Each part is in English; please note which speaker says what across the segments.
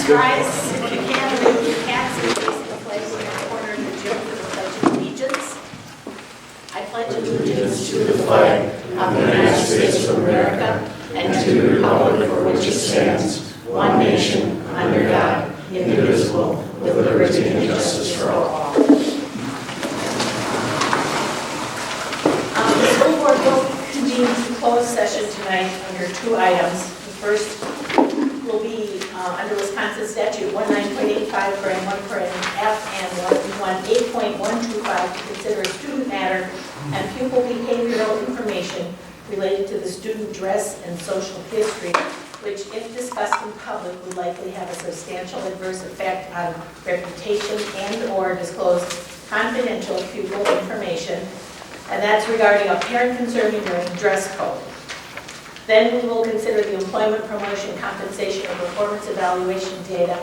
Speaker 1: Please rise if you can, raise your hats and face the flag in the corner of the gym for the Pledge of Allegiance. I pledge allegiance to the flag of the United States of America and to the republic for which it stands, one nation, under God, indivisible, with liberty and justice for all. The school board will convene a closed session tonight under two items. The first will be under Wisconsin Statute 19.85, Parent 1, Parent F, and 118.125 to consider a student matter and pupil behavioral information related to the student dress and social history, which, if discussed in public, would likely have a substantial adverse effect on reputation and/or disclose confidential pupil information, and that's regarding a parent concern regarding dress code. Then we will consider the employment, promotion, compensation, or performance evaluation data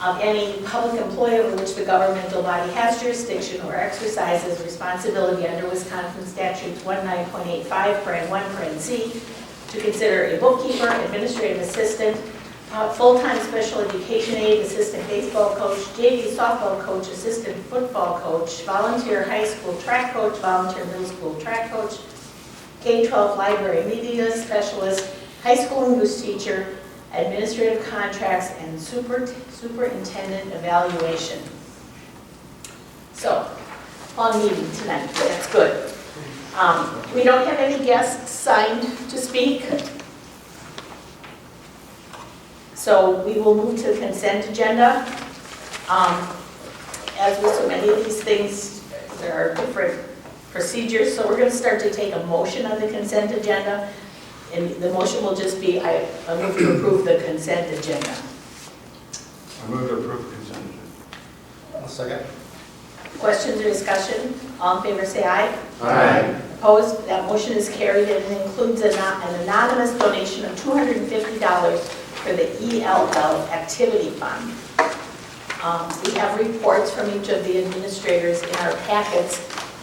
Speaker 1: of any public employee over which the governmental body has jurisdiction or exercises responsibility under Wisconsin Statutes 19.85, Parent 1, Parent C, to consider a bookkeeper, administrative assistant, full-time special education aide, assistant baseball coach, JV softball coach, assistant football coach, volunteer high school track coach, volunteer middle school track coach, K-12 library media specialist, high school English teacher, administrative contracts, and superintendent evaluation. So, long meeting tonight, that's good. We don't have any guests signed to speak. So we will move to the consent agenda. As with so many of these things, there are different procedures, so we're going to start to take a motion on the consent agenda, and the motion will just be, I move to approve the consent agenda.
Speaker 2: I move to approve the consent agenda.
Speaker 3: I'll second.
Speaker 1: Questions or discussion? All in favor say aye.
Speaker 2: Aye.
Speaker 1: Opposed? That motion is carried, and it includes an anonymous donation of $250 for the ELL Activity Fund. We have reports from each of the administrators in our packets.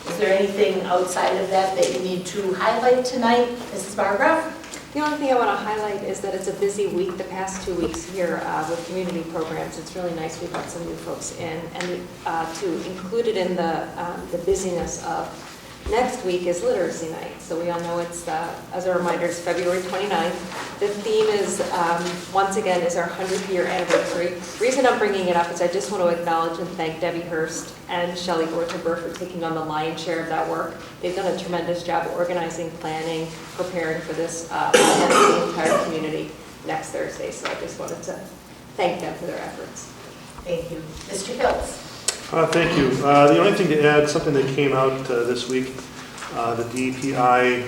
Speaker 1: Is there anything outside of that that you need to highlight tonight, Mrs. Barbara?
Speaker 4: The only thing I want to highlight is that it's a busy week, the past 2 weeks here with community programs. It's really nice we've got some new folks in, and to include it in the busyness of next week is Literacy Night. So we all know it's, as a reminder, it's February 29th. The theme is, once again, is our 100th year anniversary. The reason I'm bringing it up is I just want to acknowledge and thank Debbie Hurst and Shelley Gortenberg for taking on the lion's share of that work. They've done a tremendous job organizing, planning, preparing for this event for the entire community next Thursday. So I just wanted to thank them for their efforts.
Speaker 1: Thank you. Mr. Hills.
Speaker 5: Thank you. The only thing to add, something that came out this week, the DPI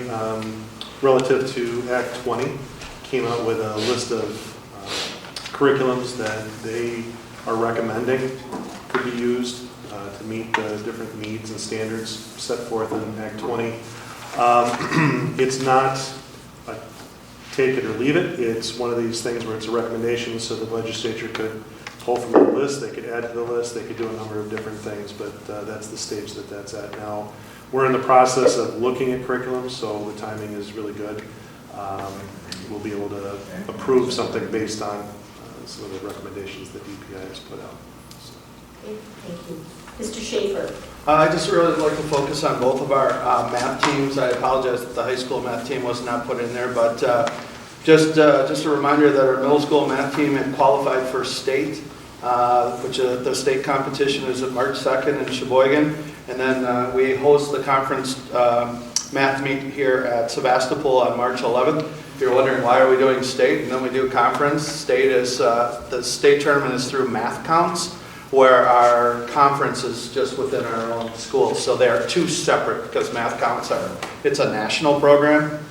Speaker 5: relative to Act 20 came out with a list of curriculums that they are recommending could be used to meet the different needs and standards set forth in Act 20. It's not a take it or leave it. It's one of these things where it's a recommendation, so the legislature could pull from the list, they could add to the list, they could do a number of different things, but that's the stage that that's at now. We're in the process of looking at curriculum, so the timing is really good. We'll be able to approve something based on some of the recommendations that DPI has put out. So.
Speaker 1: Okay, thank you. Mr. Schaefer.
Speaker 3: I just really like to focus on both of our math teams. I apologize that the high school math team was not put in there, but just a reminder that our middle school math team had qualified for state, which the state competition is at March 2nd in Sheboygan, and then we host the conference math meet here at Sevastopol on March 11th. If you're wondering why are we doing state, and then we do conference. State is the state tournament is through Math Counts, where our conference is just within our own schools. So they are two separate because Math Counts it's a national program.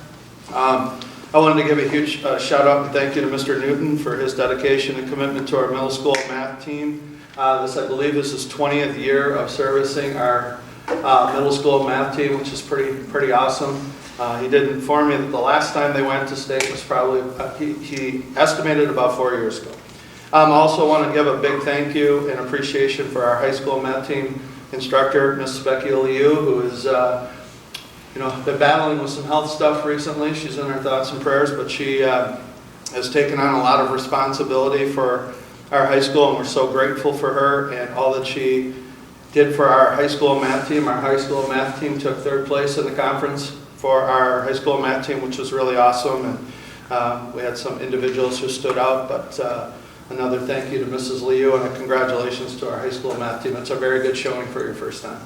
Speaker 3: I wanted to give a huge shout out and thank you to Mr. Newton for his dedication and commitment to our middle school math team. This, I believe, is his 20th year of servicing our middle school math team, which is pretty awesome. He did inform me that the last time they went to state was probably, he estimated about 4 years ago. I also want to give a big thank you and appreciation for our high school math team instructor, Ms. Becky Liu, who is been battling with some health stuff recently. She's in our thoughts and prayers, but she has taken on a lot of responsibility for our high school, and we're so grateful for her and all that she did for our high school math team. Our high school math team took 3rd place in the conference for our high school math team, which was really awesome, and we had some individuals who stood out, but another thank you to Mrs. Liu and a congratulations to our high school math team. It's a very good showing for your first time.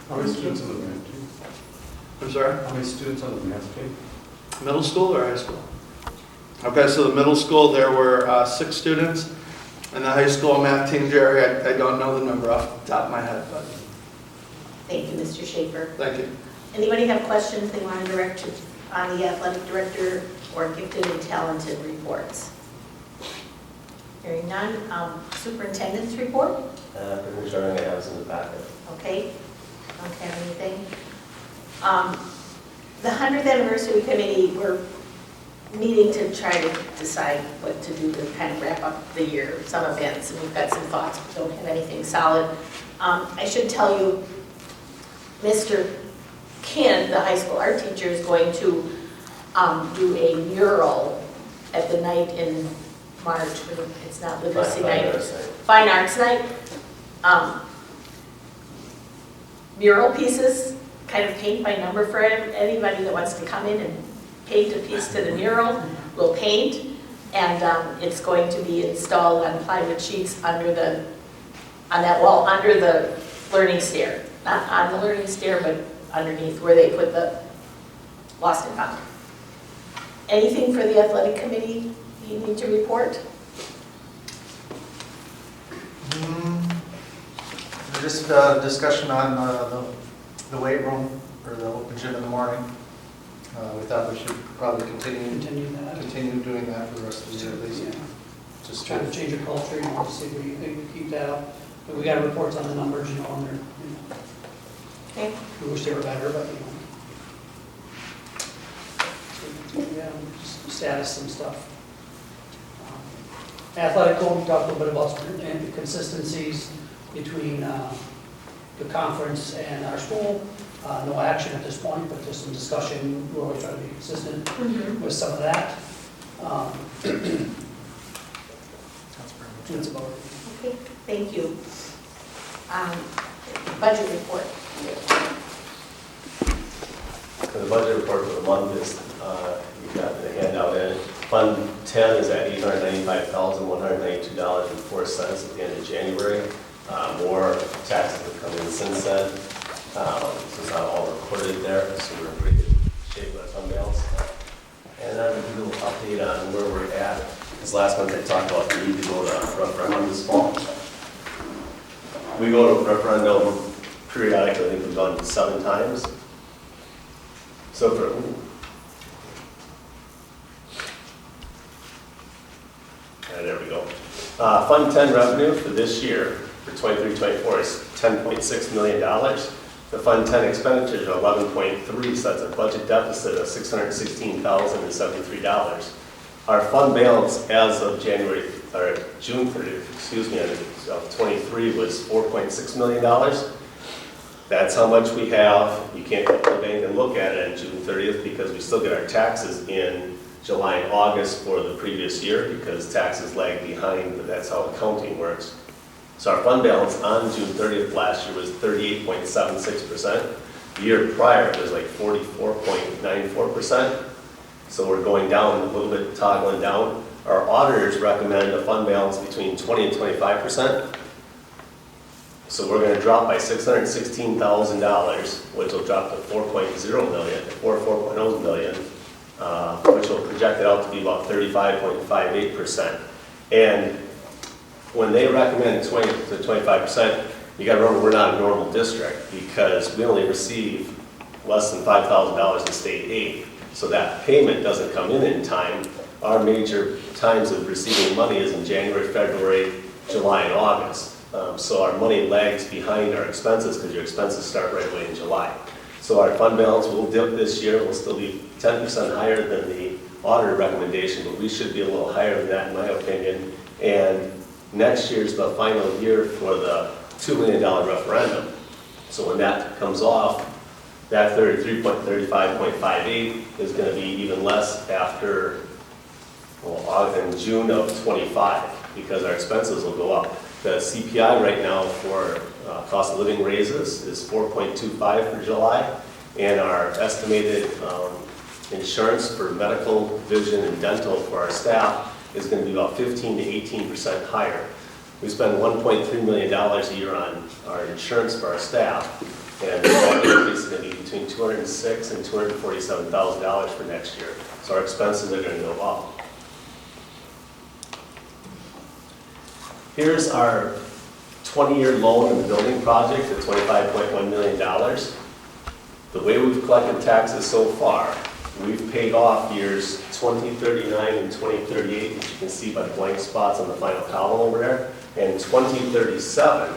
Speaker 2: How many students on the math team?
Speaker 3: I'm sorry?
Speaker 2: How many students on the math team?
Speaker 3: Middle school or high school? Okay, so the middle school, there were 6 students. And the high school math team, Jerry, I don't know the number off the top of my head, but
Speaker 1: Thank you, Mr. Schaefer.
Speaker 3: thank you.
Speaker 1: Anybody have questions they want to direct to on the athletic director or gifted and talented reports? Hearing none. Superintendent's report?
Speaker 6: Pretty much everything I have is in the packet.
Speaker 1: Okay. Don't have anything. The 100th anniversary committee, we're meeting to try to decide what to do to kind of wrap up the year, some events, and we've got some thoughts, but don't have anything solid. I should tell you, Mr. Kin, the high school art teacher, is going to do a mural at the night in March. It's not Literacy Night. Fine Arts Night. Mural pieces, kind of paint by number for anybody that wants to come in and paint a piece to the mural. We'll paint, and it's going to be installed on plywood sheets on that wall under the learning stair. Not on the learning stair, but underneath where they put the lost and found. Anything for the athletic committee you need to report?
Speaker 7: Just a discussion on the weight room or the open gym in the morning. We thought we should probably continue doing that for the rest of the year at least.
Speaker 8: Yeah.
Speaker 7: Just
Speaker 8: Trying to change the culture, to see what you think, keep that up. But we got reports on the numbers, on there,
Speaker 1: Okay.
Speaker 8: we wish they were better, but, So, yeah, just status and stuff. Athletic code, we talked a little bit about the consistencies between the conference and our school. No action at this point, but just some discussion. We're always trying to be consistent with some of that. That's about it.
Speaker 1: Okay, thank you. Budget report.
Speaker 6: So the budget report for the month is, you've got the handout in. Fund 10 is at $895,192.04 at the end of January. More taxes have come in since then. So it's not all recorded there, so we're in pretty good shape with our fund balance. And then a little update on where we're at. Because last month I talked about the need to go to referendum this fall. We go to referendum periodically. I think we've gone 7 times. So for there we go. Fund 10 revenue for this year, for 23-24, is $10.6 million. The Fund 10 expenditures are 11.3, so that's a budget deficit of $616,073. Our fund balance as of June 30th, of 23 was $4.6 million. That's how much we have. You can't go to the bank and look at it on June 30th because we still get our taxes in July and August for the previous year because taxes lag behind, but that's how accounting works. So our fund balance on June 30th last year was 38.76%. The year prior, it was like 44.94%. So we're going down a little bit, toggling down. Our auditors recommend a fund balance between 20 and 25%. So we're going to drop by $616,000, which will drop to 4.0 million, or 4.0 million, which will project it out to be about 35.58%. And when they recommend 20 to 25%, you got to remember we're not a normal district because we only receive less than $5,000 in state aid. So that payment doesn't come in time. Our major times of receiving money is in January, February, July, and August. So our money lags behind our expenses because your expenses start right away in July. So our fund balance will dip this year. We'll still be 10% higher than the auditor recommendation, but we should be a little higher than that in my opinion. And next year's the final year for the $2 million referendum. So when that comes off, that 33.35.58 is going to be even less after, well, in June of 25. because our expenses will go up. The CPI right now for cost of living raises is 4.25 for July, and our estimated insurance for medical, vision, and dental for our staff is going to be about 15 to 18% higher. We spend $1.3 million a year on our insurance for our staff, and that increase is going to be between $206,000 and $247,000 for next year. So our expenses are going to go up. Here's our 20-year loan in the building project at $25.1 million. The way we've collected taxes so far, we've paid off years 2039 and 2038, which you can see by the blank spots on the final column over there. And 2037,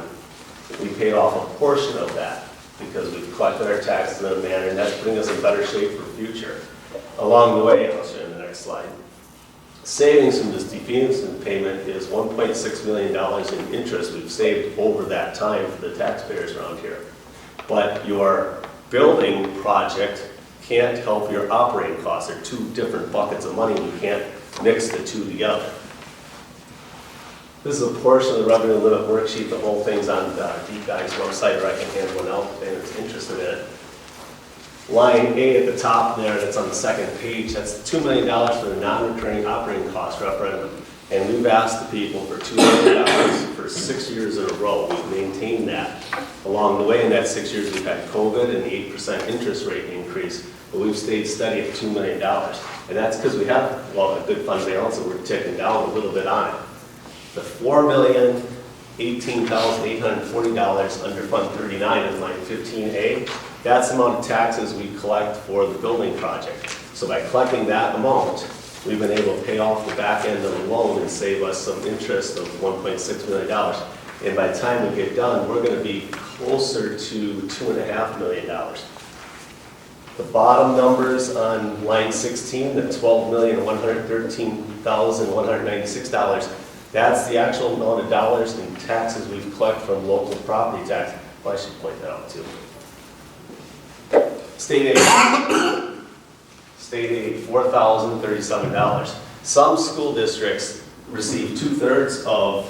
Speaker 6: we paid off a portion of that because we've collected our taxes in a manner, and that's putting us in better shape for the future. Along the way, I'll show you in the next slide, savings from this defeasance payment is $1.6 million in interest we've saved over that time for the taxpayers around here. But your building project can't help your operating costs. They're two different buckets of money. You can't mix the two together. This is a portion of the revenue limit worksheet. The whole thing's on the DPI's website, or I can hand one out if anyone's interested in it. Line A at the top there, that's on the second page, that's $2 million for the non-recurring operating cost referendum. And we've asked the people for $2 million for 6 years in a row. We've maintained that. Along the way in that 6 years, we've had COVID and the 8% interest rate increase, but we've stayed steady at $2 million. And that's because we have, well, a good fund balance, and we're ticking down a little bit on it. The $4,018,840 under Fund 39 in line 15A, that's the amount of taxes we collect for the building project. So by collecting that amount, we've been able to pay off the back end of the loan and save us some interest of $1.6 million. And by the time we get done, we're going to be closer to $2.5 million. The bottom numbers on line 16, the $12,113,196, that's the actual amount of dollars in taxes we've collected from local property tax. Well, I should point that out too. State aid. State aid, $4,037. Some school districts receive 2/3 of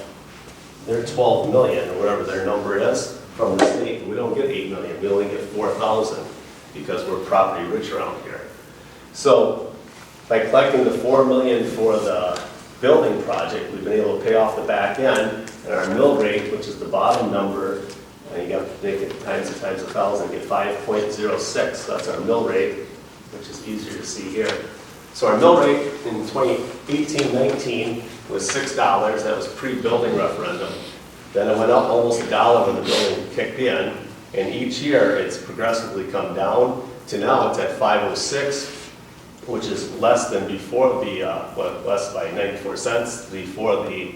Speaker 6: their 12 million, or whatever their number is, from the state. We don't get 8 million, we only get 4,000 because we're property rich around here. So by collecting the 4 million for the building project, we've been able to pay off the back end, and our mill rate, which is the bottom number, and you have to make it times 1,000, get 5.06. So that's our mill rate, which is easier to see here. So our mill rate in 2018-19 was $6. That was pre-building referendum. Then it went up almost $1 when the building kicked in, and each year it's progressively come down to now it's at 5.06, which is less than before the less by 94 cents before the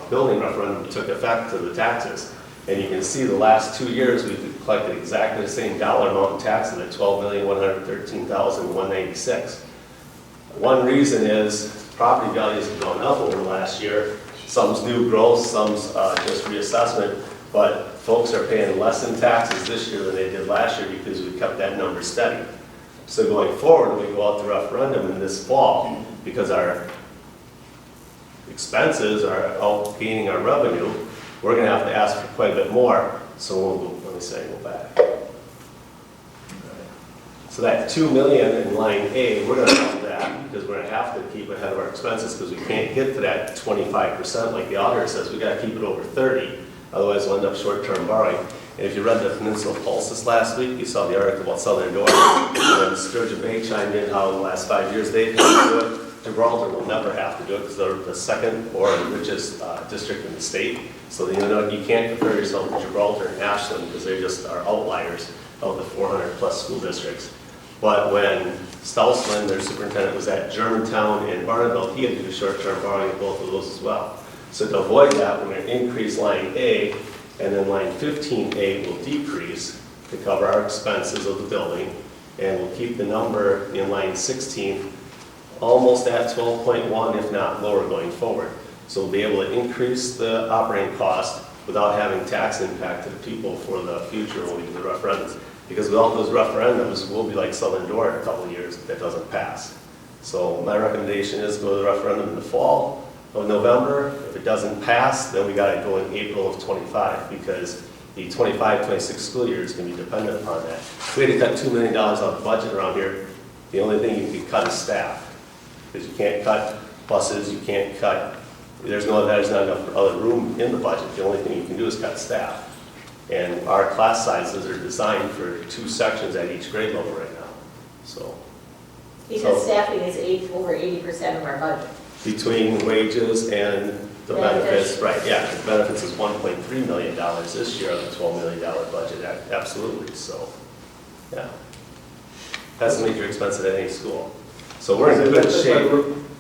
Speaker 6: building referendum took effect to the taxes. And you can see the last 2 years we've collected exactly the same dollar amount in taxes at $12,113,196. One reason is property values have gone up over the last year. Some's new growth, some's just reassessment, but folks are paying less in taxes this year than they did last year because we kept that number steady. So going forward, when we go out to referendum in this fall, because our expenses are outgaining our revenue, we're going to have to ask for quite a bit more. So we'll go, let me say, go back. So that 2 million in line A, we're going to have that because we're going to have to keep ahead of our expenses because we can't get to that 25% like the auditor says. We got to keep it over 30, otherwise we'll end up short-term borrowing. And if you read the Peninsula Pulse this last week, you saw the article about Southern Door. And Sturgeon Bay chimed in how in the last 5 years they've had to do it. Gibraltar will never have to do it because they're the second or richest district in the state. So you know you can't compare yourself to Gibraltar and Ashland because they just are outliers of the 400 plus school districts. But when Stouseland, their superintendent, was at Germantown and Barneville, he had to do short-term borrowing at both of those as well. So to avoid that, we're going to increase line A, and then line 15A will decrease to cover our expenses of the building, and we'll keep the number in line 16 almost at 12.1, if not lower going forward. So we'll be able to increase the operating cost without having tax impact to the people for the future when we do the referendums. Because without those referendums, we'll be like Southern Door in a couple of years if that doesn't pass. So my recommendation is go to the referendum in the fall, of November. If it doesn't pass, then we got to go in April of '25 because the 25-26 school year is going to be dependent upon that. If we had to cut $2 million out of the budget around here, the only thing you can cut is staff. Because you can't cut buses, you can't cut, there's not enough other room in the budget. The only thing you can do is cut staff. And our class sizes are designed for 2 sections at each grade level right now. So
Speaker 1: Because staffing is over 80% of our budget.
Speaker 6: between wages and the
Speaker 1: Benefits.
Speaker 6: benefits, right, yeah, the benefits is $1.3 million this year of the $12 million budget, absolutely, so, yeah. That's a major expense at any school. So we're in good shape.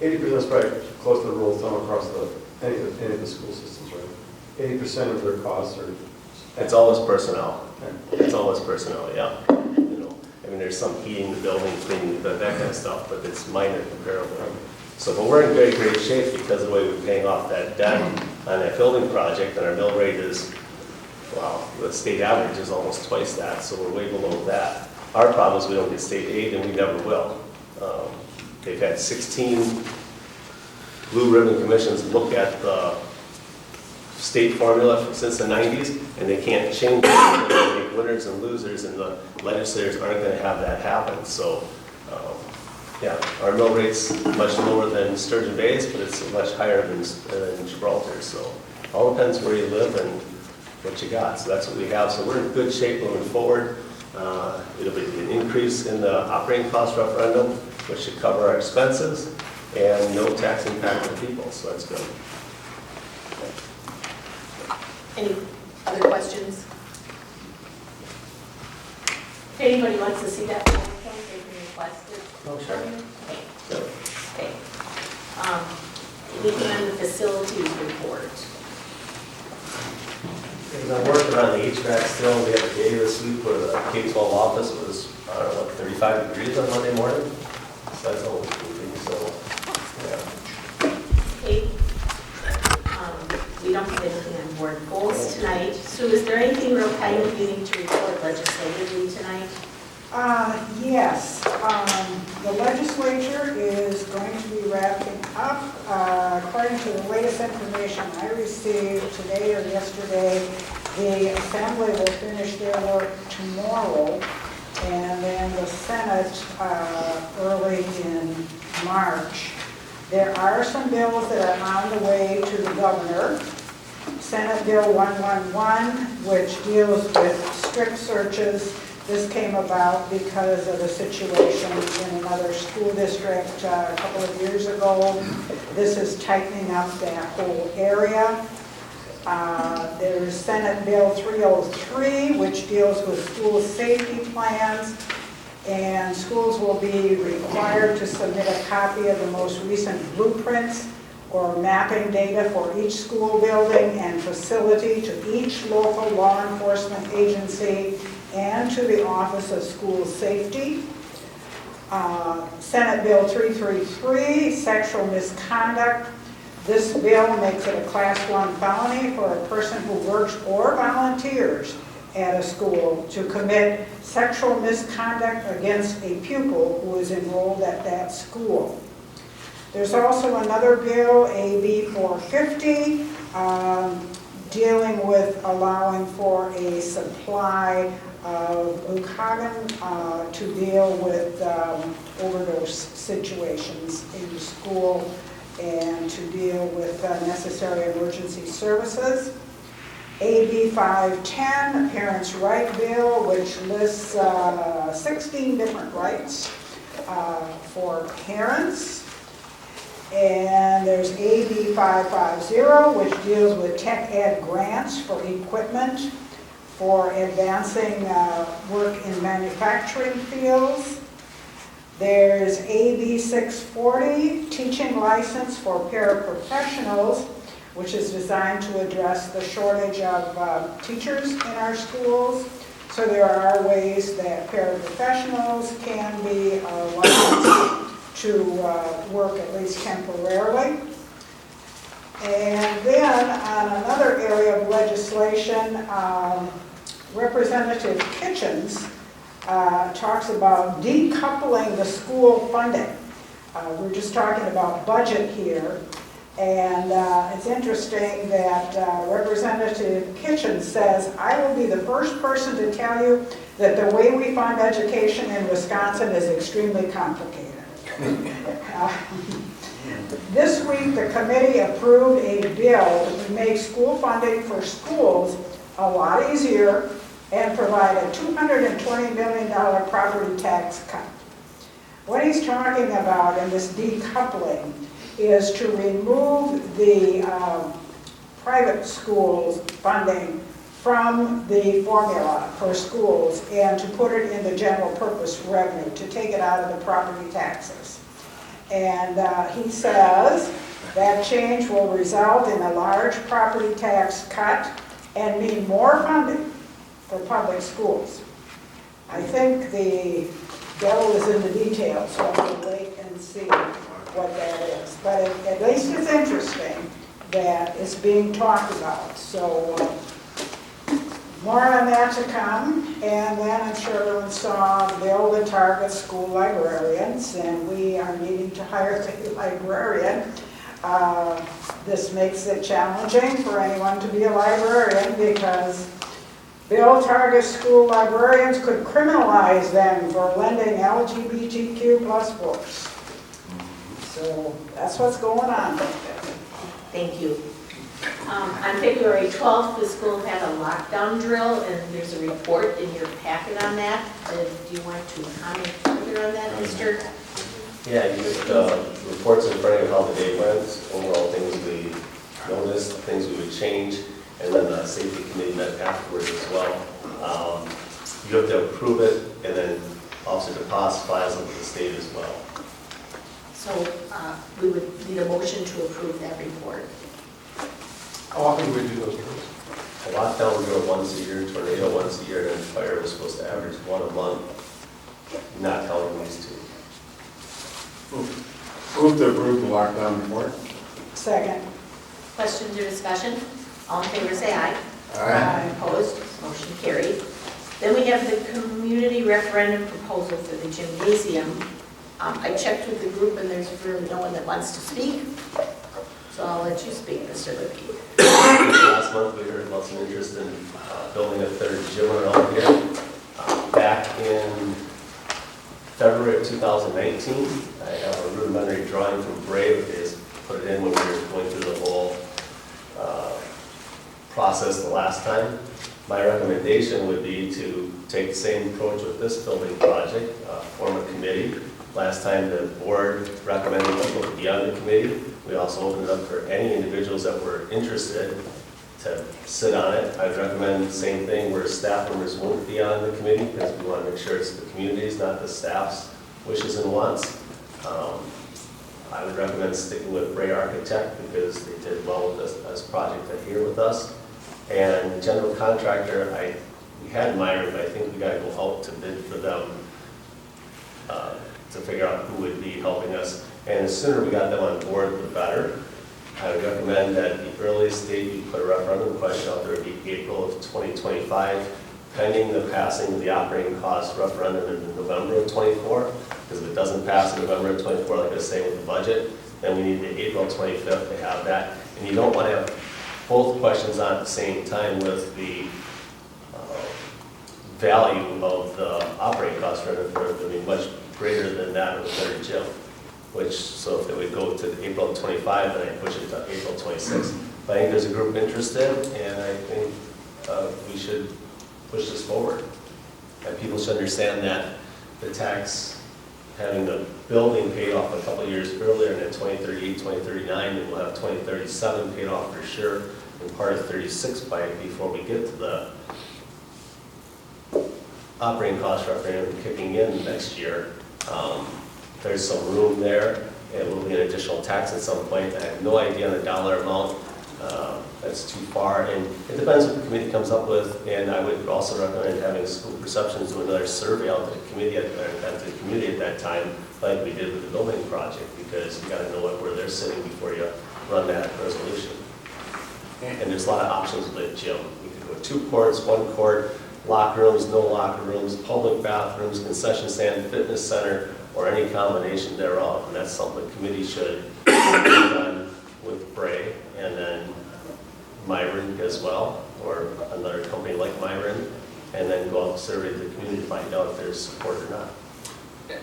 Speaker 2: 80% is probably close to the rule of thumb across any of the school systems, right? 80% of their costs are.
Speaker 6: It's always personnel. It's always personnel, yeah. You know, I mean, there's some heating the building, cleaning, that kind of stuff, but it's minor comparable. So, but we're in very great shape because of the way we're paying off that debt on that building project, and our mill rate is, well, the state average is almost twice that, so we're way below that. Our problem is we don't get state aid, and we never will. They've had 16 blue ribbon commissions look at the state formula since the 90s, and they can't change it. They make winners and losers, and the legislators aren't going to have that happen. So, yeah, our mill rate's much lower than Sturgeon Bay's, but it's much higher than Gibraltar. So, all depends where you live and what you got. So that's what we have. So we're in good shape moving forward. It'll be an increase in the operating cost referendum, which should cover our expenses, and no tax impact on people. So that's good.
Speaker 1: Any other questions? If anybody wants to see that PowerPoint, they can request it.
Speaker 6: Oh, sure.
Speaker 1: Okay.
Speaker 6: Yep.
Speaker 1: Okay. Anything on the facilities report?
Speaker 6: Because I'm working on the HVAC still. We had a day this week where the K-12 office was, I don't know, what, 35 degrees on Monday morning. So that's always moving, so, yeah.
Speaker 1: Okay. We don't have anything on board goals tonight. Sue, is there anything real kind of you need to report legislatively tonight?
Speaker 9: Yes, the legislature is going to be wrapping up, according to the latest information I received today or yesterday, the Assembly will finish their work tomorrow, and then the Senate early in March. There are some bills that are on the way to the governor. Senate Bill 111, which deals with strip searches. This came about because of a situation in another school district a couple of years ago. This is tightening up that whole area. There's Senate Bill 303, which deals with school safety plans. And schools will be required to submit a copy of the most recent blueprints or mapping data for each school building and facility to each local law enforcement agency and to the Office of School Safety. Senate Bill 333, sexual misconduct. This bill makes it a Class 1 felony for a person who works or volunteers at a school to commit sexual misconduct against a pupil who is enrolled at that school. There's also another bill, AB 450, dealing with allowing for a supply of glucagon to deal with overdose situations in the school and to deal with necessary emergency services. AB 510, a parents' right bill, which lists 16 different rights for parents. And there's AB 550, which deals with tech ed grants for equipment for advancing work in manufacturing fields. There's AB 640, teaching license for paraprofessionals, which is designed to address the shortage of teachers in our schools. So there are ways that paraprofessionals can be licensed to work at least temporarily. And then on another area of legislation, Representative Kitchens talks about decoupling the school funding. We're just talking about budget here. And it's interesting that Representative Kitchen says, "I will be the first person to tell you that the way we fund education in Wisconsin is extremely complicated." This week, the committee approved a bill to make school funding for schools a lot easier and provide a $220 million property tax cut. What he's talking about in this decoupling is to remove the private schools funding from the formula for schools and to put it in the general purpose revenue, to take it out of the property taxes. And he says that change will result in a large property tax cut and mean more funding for public schools. I think the devil is in the details, so we'll wait and see what that is. But at least it's interesting that it's being talked about. So more on that to come. And then I'm sure everyone saw the bill that targets school librarians, and we are needing to hire a librarian. This makes it challenging for anyone to be a librarian because bill targets school librarians, could criminalize them for lending LGBTQ+ books. So that's what's going on.
Speaker 1: Thank you. On February 12th, the school had a lockdown drill, and there's a report in your packet on that. Do you want to comment further on that, Mr.?
Speaker 6: Yeah, you just, reports in front of you how the day went, overall things we noticed, things we would change, and then the safety committee met afterwards as well. You have to approve it, and then Officer DePass files it with the state as well.
Speaker 1: So we would need a motion to approve that report.
Speaker 2: How often do we do those drills?
Speaker 6: A lockdown drill once a year, tornado once a year, and fire was supposed to average one a month, not counting these two.
Speaker 2: Move to approve the lockdown report.
Speaker 9: Second.
Speaker 1: Questions or discussion? All in favor, say aye.
Speaker 9: Aye.
Speaker 1: Opposed? Motion carried. Then we have the community referendum proposal for the gymnasium. I checked with the group, and there's really no one that wants to speak. So I'll let you speak, Mr. Lipke.
Speaker 6: Last month, we heard about some interest in building a third gym around here. Back in February of 2019, I have a rudimentary drawing from Brave. They just put it in when we were going through the whole process the last time. My recommendation would be to take the same approach with this building project, form a committee. Last time the board recommended people to be on the committee. We also opened it up for any individuals that were interested to sit on it. I'd recommend the same thing where staff members won't be on the committee because we want to make sure it's the community's, not the staff's wishes and wants. I would recommend sticking with Bray Architect because they did well with this project here with us. And the general contractor, we had Myron, but I think we got to go out to bid for them to figure out who would be helping us. And the sooner we got them on board, the better. I would recommend that the earliest date you put a referendum question out there would be April of 2025, pending the passing of the operating cost referendum in November of 24. Because if it doesn't pass in November of 24, like I say with the budget, then we need the April 25th to have that. And you don't want to have both questions on at the same time with the value of the operating cost referendum to be much greater than that of the third gym. So if it would go to April 25, then I push it to April 26. But I think there's a group interested, and I think we should push this forward. And people should understand that the tax, having the building paid off a couple of years earlier, and in 2038, 2039, and we'll have 2037 paid off for sure, and part of 36 before we get to the operating cost referendum kicking in next year. There's some room there. It will be an additional tax at some point. I have no idea on the dollar amount. That's too far. And it depends what the committee comes up with. And I would also recommend having school perceptions do another survey out to the committee at that time, like we did with the building project, because you got to know where they're sitting before you run that resolution. And there's a lot of options with the gym. We could go 2 courts, 1 court, locker rooms, no locker rooms, public bathrooms, concession stand, fitness center, or any combination thereof. And that's something the committee should be done with Myron as well, or another company like Myron, and then go out and survey the community to find out if there's support or not.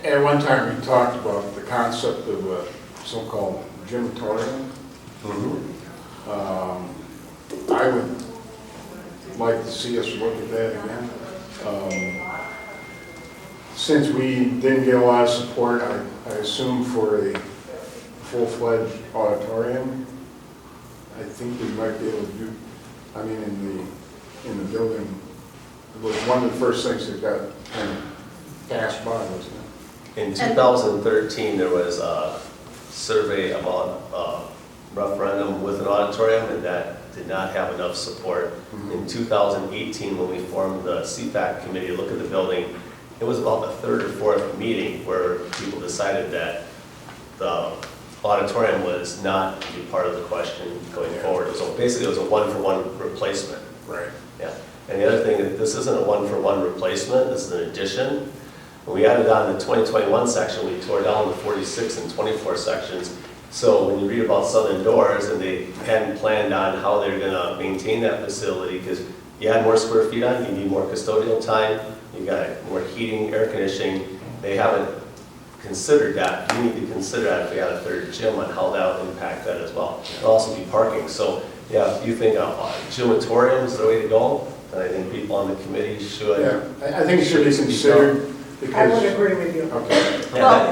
Speaker 10: At one time, we talked about the concept of a so-called gymatorium. I would like to see us look at that again. Since we didn't get a lot of support, I assume for a full-fledged auditorium, I think we might be able to do, I mean, in the building, it was one of the first things that got kind of passed by, wasn't it?
Speaker 6: In 2013, there was a survey about referendum with an auditorium, and that did not have enough support. In 2018, when we formed the CFAC committee to look at the building, it was about the third or fourth meeting where people decided that the auditorium was not to be part of the question going forward. So basically, it was a one-for-one replacement.
Speaker 10: Right.
Speaker 6: Yeah. And the other thing, this isn't a one-for-one replacement, this is an addition. When we added on the 2021 section, we tore down the 46 and 24 sections. So when you read about Southern Doors, and they hadn't planned on how they're gonna maintain that facility, because you add more square feet on, you need more custodial time, you got more heating, air conditioning. They haven't considered that. You need to consider that if we had a third gym on how that would impact that as well. It'll also be parking. So yeah, if you think a gymatorium is the way to go, then I think people on the committee should.
Speaker 10: Yeah, I think it should be considered because.
Speaker 9: I would agree with you.
Speaker 10: Okay.
Speaker 1: Well,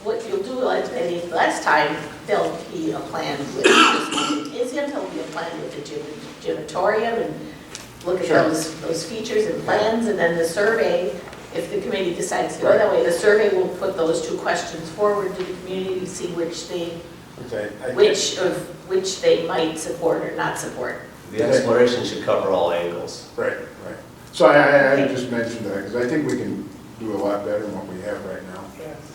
Speaker 1: what you'll do, I think last time, there'll be a plan with, there'll be a plan with the gymatorium, and look at those features and plans, and then the survey, if the committee decides to go that way, the survey will put those two questions forward to the community to see which they might support or not support.
Speaker 6: The exploration should cover all angles.
Speaker 10: Right, right. So I just mentioned that because I think we can do a lot better than what we have right now.
Speaker 9: Yes.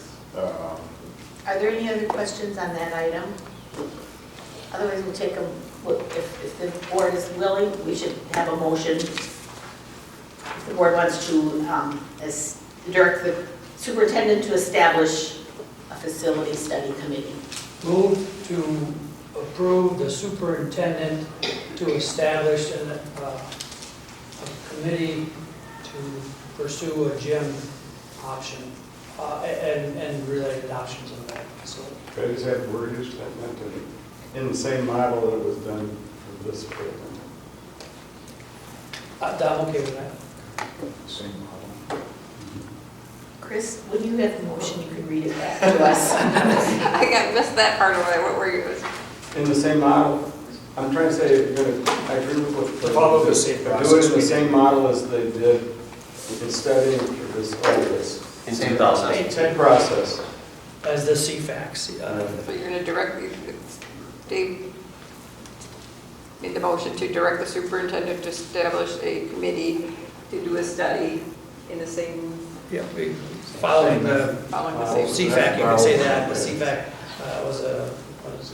Speaker 1: Are there any other questions on that item? Otherwise, we'll take them, if the board is willing, we should have a motion. If the board wants to direct the superintendent to establish a facility study committee.
Speaker 8: Move to approve the superintendent to establish a committee to pursue a gym option and related options of that facility.
Speaker 2: Could I just have a word use that meant in the same model that it was done for this building?
Speaker 8: I'm okay with that.
Speaker 10: Same model.
Speaker 1: Chris, when you have the motion, you can read it back to us.
Speaker 4: I missed that part of it. What were you?
Speaker 2: In the same model, I'm trying to say, I agree with what.
Speaker 11: Follow the same
Speaker 2: Do
Speaker 11: process.
Speaker 2: it in the same model as they did in studying for this, all this.
Speaker 6: In 2018.
Speaker 2: Same process.
Speaker 8: As the CFAX.
Speaker 4: So you're going to direct, Dave made the motion to direct the superintendent to establish a committee to do a study in the same,
Speaker 8: Yeah, following the
Speaker 4: same.
Speaker 8: CFAC, you could say that, the CFAC was a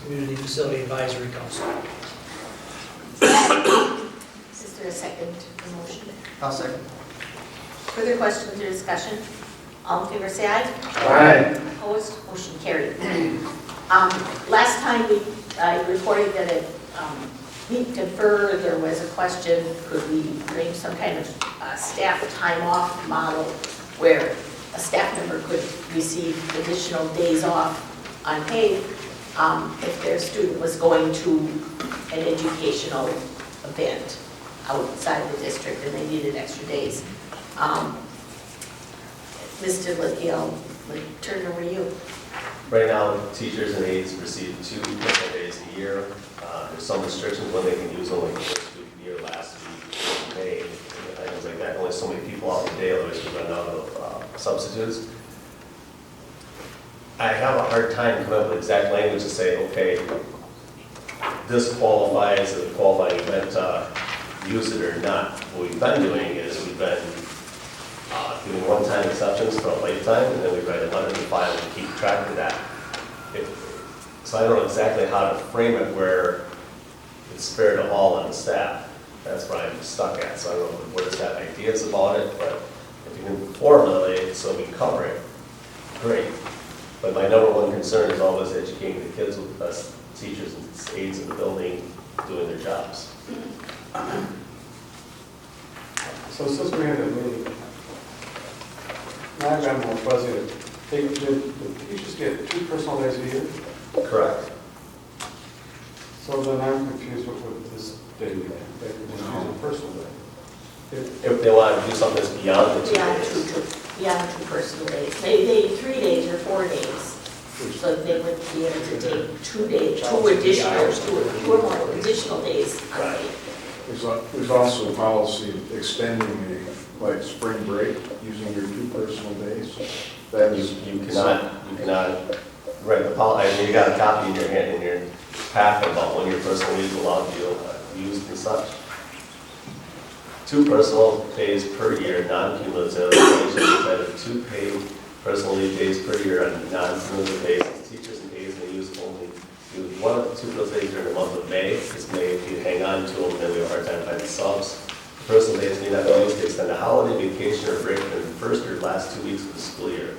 Speaker 8: Community Facility Advisory Council.
Speaker 1: Is there a second to the motion?
Speaker 7: I'll second.
Speaker 1: Further questions or discussion? All in favor, say aye.
Speaker 2: Aye.
Speaker 1: Opposed, motion carried. Last time I reported that at Meet and Confer, there was a question, could we bring some kind of staff time off model where a staff member could receive additional days off unpaid if their student was going to an educational event outside the district and they needed extra days. Mr. Lithiel, turn it over to you.
Speaker 6: Right now, teachers and aides receive 2 personal days a year. There's some restrictions when they can use only the first week of the year, last week, May, things like that. Only so many people out in the day, otherwise we run out of substitutes. I have a hard time coming up with exact language to say, okay, this qualifies as a qualifying event to use it or not. What we've been doing is we've been doing one-time exceptions for a lifetime, and then we write a letter to file and keep track of that. So I don't know exactly how to frame it where it's fair to all on the staff. That's where I'm stuck at. So I don't know if the board has got ideas about it, but if you can formulate it so we cover it, great. But my number one concern is always educating the kids with the best teachers and aides in the building doing their jobs.
Speaker 2: So since we had a meeting, now I've got more fuzzy. The teachers get 2 personal days a year?
Speaker 6: Correct.
Speaker 2: So then I'm confused with this day. They can just use a personal day.
Speaker 6: If they want to do something that's beyond the 2
Speaker 1: Beyond
Speaker 6: days.
Speaker 1: beyond 2 personal days. They 3 days or 4 days. So they would be able to take 2 days, 2 additional days unpaid.
Speaker 10: There's also a policy of extending like spring break, using your 2 personal days. That is.
Speaker 6: You cannot write the policy, I mean, you got a copy in your hand, in your packet about when your personal leave is allowed to be used and such. 2 personal days per year, non-cumulative, instead of 2 paid personal leave days per year on a non-cumulative basis. Teachers and aides may use 1 of the 2 personal days during the month of May. This May, if you hang on to them, then we have a hard time finding subs. Personal days may not be used to extend a holiday, vacation, or break in the first or last 2 weeks of the school year.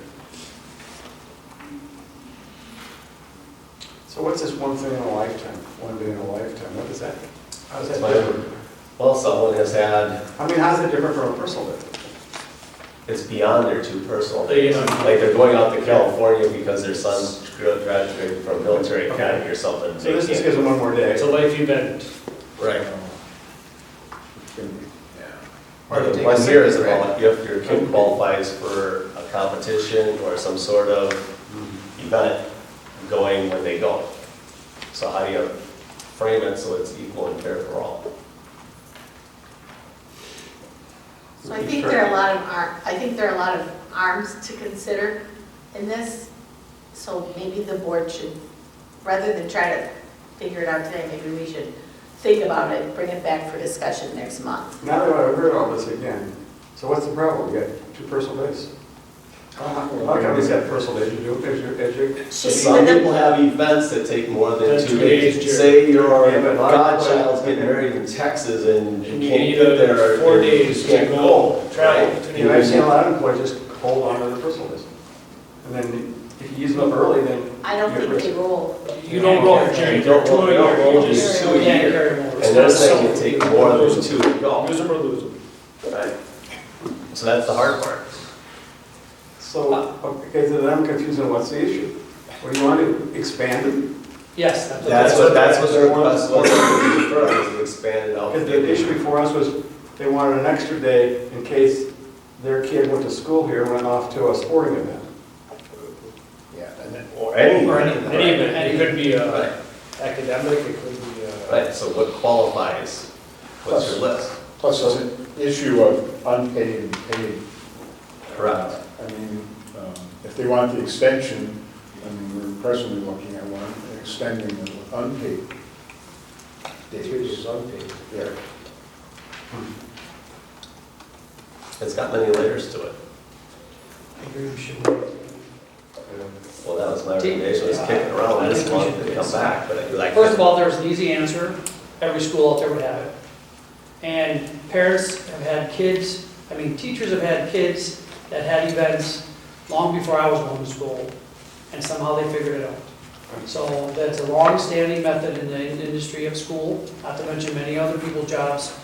Speaker 2: So what's this one thing in a lifetime? 1 day in a lifetime? What is that? How does that
Speaker 6: That's
Speaker 2: differ?
Speaker 6: Well, someone has had,
Speaker 2: I mean, how's it different from a personal day?
Speaker 6: it's beyond their 2 personal days. Like they're going out to California because their son's graduated from military academy or something.
Speaker 2: So this just gives them 1 more day.
Speaker 11: It's a life event.
Speaker 6: Right.
Speaker 7: Or
Speaker 6: The
Speaker 7: take a
Speaker 6: 1
Speaker 7: sick
Speaker 6: year is
Speaker 7: day, right?
Speaker 6: about if your kid qualifies for a competition or some sort of event going when they go. So how do you frame it so it's equal and fair for all?
Speaker 1: So I think there are a lot of arms to consider in this. So maybe the board should, rather than try to figure it out today, maybe we should think about it, bring it back for discussion next month.
Speaker 2: Now that I've heard all this again, so what's the problem? We got 2 personal days? How come these got personal days? You do it
Speaker 6: So some people have events that take more than
Speaker 11: That's
Speaker 6: 2
Speaker 11: 2 days,
Speaker 6: days.
Speaker 11: Jerry.
Speaker 6: Say your
Speaker 2: Yeah, but-
Speaker 6: godchild's getting married in Texas and you
Speaker 11: You
Speaker 6: can't
Speaker 11: need
Speaker 6: get there.
Speaker 11: 4
Speaker 6: and
Speaker 11: days
Speaker 6: you can't
Speaker 11: to
Speaker 6: go,
Speaker 11: go, travel.
Speaker 6: right?
Speaker 2: You know, I've seen a lot of employees just hold on to their personal days. And then if you use them up early, then.
Speaker 1: I don't think they roll.
Speaker 11: You don't roll, Jerry,
Speaker 6: You don't
Speaker 11: two a
Speaker 6: roll,
Speaker 11: year,
Speaker 6: roll,
Speaker 11: you
Speaker 6: just
Speaker 11: just
Speaker 6: 2 a
Speaker 11: can't
Speaker 6: year.
Speaker 11: carry them over.
Speaker 6: And they're saying you take more than 2 to go.
Speaker 11: Use them or lose them.
Speaker 6: Right. So that's the hard part.
Speaker 2: So, okay, so then I'm confused on what's the issue. What do you want to expand it?
Speaker 11: Yes.
Speaker 6: That's what their request was, to expand it out.
Speaker 2: Because the issue before us was they wanted an extra day in case their kid went to school here and went off to a sporting event.
Speaker 10: Yeah, and then,
Speaker 6: Or any.
Speaker 11: Or any event, it could be
Speaker 6: Right.
Speaker 11: academic, it could be.
Speaker 6: Right, so what qualifies? What's your list?
Speaker 10: plus it's an issue of unpaid and paid.
Speaker 6: Correct.
Speaker 10: I mean, if they want the extension, I mean, we're presently looking at one, extending the unpaid days.
Speaker 11: unpaid.
Speaker 10: Yeah.
Speaker 6: It's got many layers to it.
Speaker 11: I agree, we should.
Speaker 6: Well, that was my recommendation, was kick it around this month and come back, but like.
Speaker 8: First of all, there's an easy answer. Every school out there would have it. And parents have had kids, teachers have had kids that had events long before I was going to school, and somehow they figured it out. So that's a long-standing method in the industry of school, not to mention many other people's jobs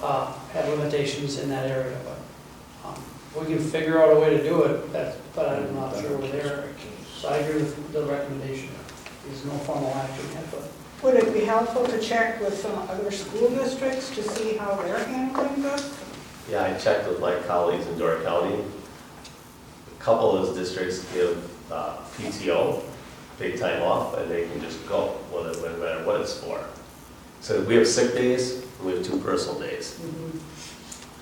Speaker 8: have limitations in that area. But we can figure out a way to do it, but I'm not sure we're there. So I agree with the recommendation. There's no formal action yet, but.
Speaker 9: Would it be helpful to check with some other school districts to see how they're handling this?
Speaker 6: Yeah, I checked with my colleagues in Door County. A couple of those districts give PTO, paid time off, and they can just go, no matter what it's for. So we have sick days, and we have 2 personal days.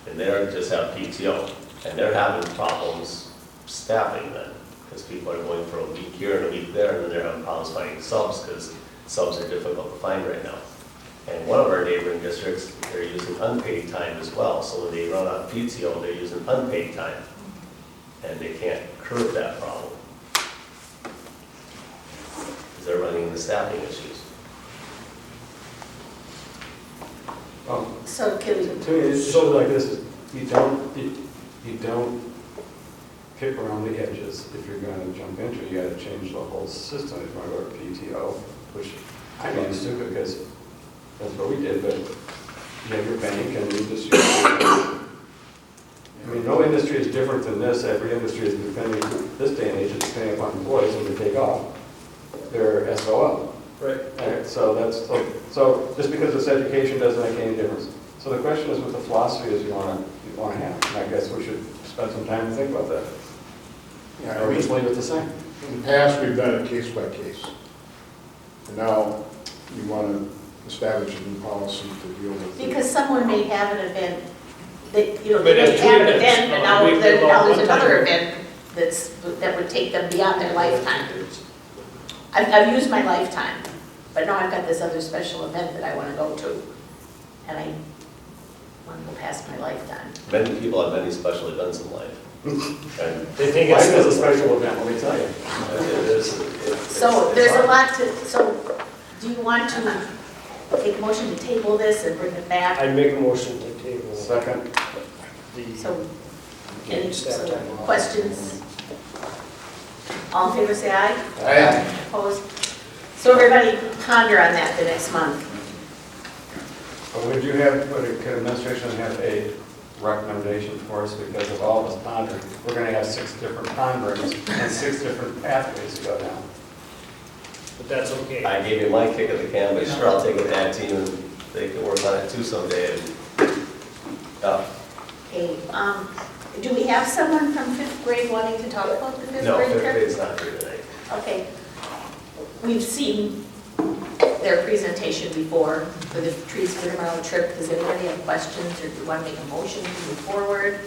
Speaker 6: And they just have PTO, and they're having problems staffing then, because people are going for a week here and a week there, and then they're having problems finding subs, because subs are difficult to find right now. And one of our neighboring districts, they're using unpaid time as well, so when they run out of PTO, they're using unpaid time. And they can't curb that problem. Because they're running into staffing issues.
Speaker 1: So can we,
Speaker 2: To me, it's sort of like this, you don't pick around the edges if you're going to jump into it. You got to change the whole system if you want to go to PTO, which I'm used to because That's what we did, but you have your bank and you just use it. I mean, no industry is different than this. Every industry is depending, this day and age, it's depending upon employees when they take off. They're SOL.
Speaker 11: Right.
Speaker 2: Right, so just because it's education doesn't make any difference. So the question is what the philosophy is you want to have. And I guess we should spend some time to think about that.
Speaker 10: Yeah,
Speaker 2: Or just leave it the same.
Speaker 10: in the past, we've done it case by case. And now we want to establish a new policy to deal with it.
Speaker 1: Because someone may have an event, that, you know,
Speaker 11: But
Speaker 1: they may
Speaker 11: that's
Speaker 1: have an
Speaker 11: true,
Speaker 1: event, but now
Speaker 11: that's-
Speaker 1: there's
Speaker 11: one
Speaker 1: another
Speaker 11: time.
Speaker 1: event that would take them beyond their lifetime. I've used my lifetime, but now I've got this other special event that I want to go to, and I want to go past my lifetime.
Speaker 6: Many people have many special events in life. And
Speaker 11: They think
Speaker 2: Life
Speaker 11: it's
Speaker 2: is a special event, let me tell you.
Speaker 1: So there's a lot to, so do you want to take a motion to table this and bring it back?
Speaker 11: I'd make a motion to table
Speaker 2: Second,
Speaker 11: the.
Speaker 1: So, any
Speaker 11: Staff time.
Speaker 1: questions? All in favor, say aye.
Speaker 7: Aye.
Speaker 1: Opposed? So everybody ponder on that the next month.
Speaker 2: but would administration have a recommendation for us because of all this pondering? We're going to have 6 different ponderings and 6 different pathways to go down.
Speaker 11: But that's okay.
Speaker 6: I gave you my kick of the can, but sure, I'll take it back to you and they can work on it too someday.
Speaker 1: Okay, do we have someone from 5th grade wanting to talk about the 5th
Speaker 6: No,
Speaker 1: grade
Speaker 6: fifth
Speaker 1: trip?
Speaker 6: grade's not here tonight.
Speaker 1: Okay. We've seen their presentation before for the Trees for Tomorrow trip. Does anybody have questions or do you want to make a motion to move forward?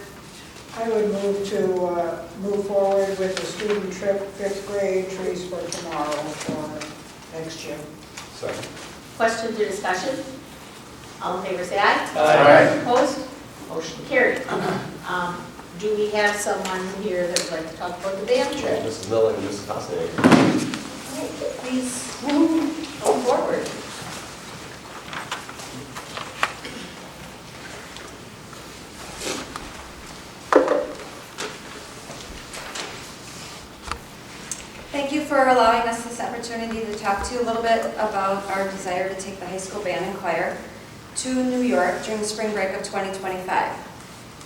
Speaker 9: I would move forward with the student trip, 5th grade, Trees for Tomorrow for next year.
Speaker 2: Second.
Speaker 1: Questions or discussion? All in favor, say aye.
Speaker 7: Aye.
Speaker 1: Opposed? Motion carried. Do we have someone here that would like to talk about the band trip?
Speaker 6: Mrs. Miller and Mrs. Hassan.
Speaker 1: Please go forward.
Speaker 12: Thank you for allowing us this opportunity to talk to you a little bit about our desire to take the high school band and choir to New York during the spring break of 2025.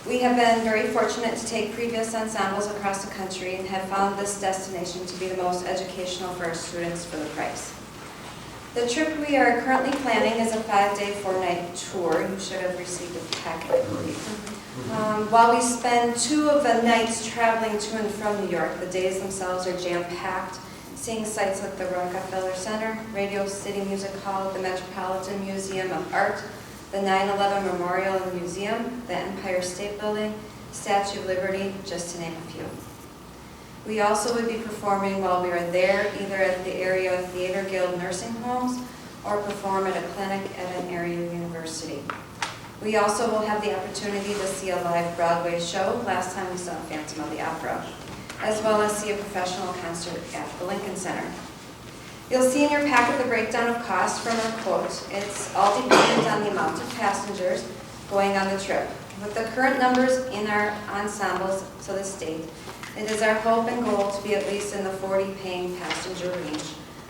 Speaker 12: We have been very fortunate to take previous ensembles across the country and have found this destination to be the most educational for our students for the price. The trip we are currently planning is a 5-day, 4-night tour. You should have received a packet, I believe. While we spend 2 of the nights traveling to and from New York, the days themselves are jam-packed, seeing sites like the Rockefeller Center, Radio City Music Hall, the Metropolitan Museum of Art, the 9/11 Memorial and Museum, the Empire State Building, Statue of Liberty, just to name a few. We also would be performing while we are there, either at the area Theater Guild nursing homes or perform at a clinic at an area university. We also will have the opportunity to see a live Broadway show. Last time we saw Phantom of the Opera, as well as see a professional concert at the Lincoln Center. You'll see in your packet the breakdown of costs from our quote. It's all dependent on the amount of passengers going on the trip. With the current numbers in our ensembles to this date, it is our hope and goal to be at least in the 40 paying passenger range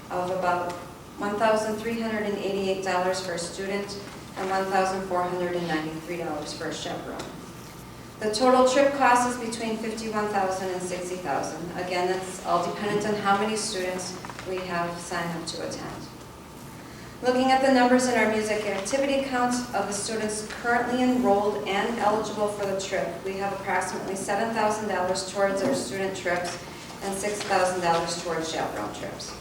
Speaker 12: of about $1,388 for a student and $1,493 for a chaperone. The total trip cost is between $51,000 and $60,000. Again, that's all dependent on how many students we have signed up to attend. Looking at the numbers in our music activity count of the students currently enrolled and eligible for the trip, we have approximately $7,000 towards our student trips and $6,000 towards chaperone trips.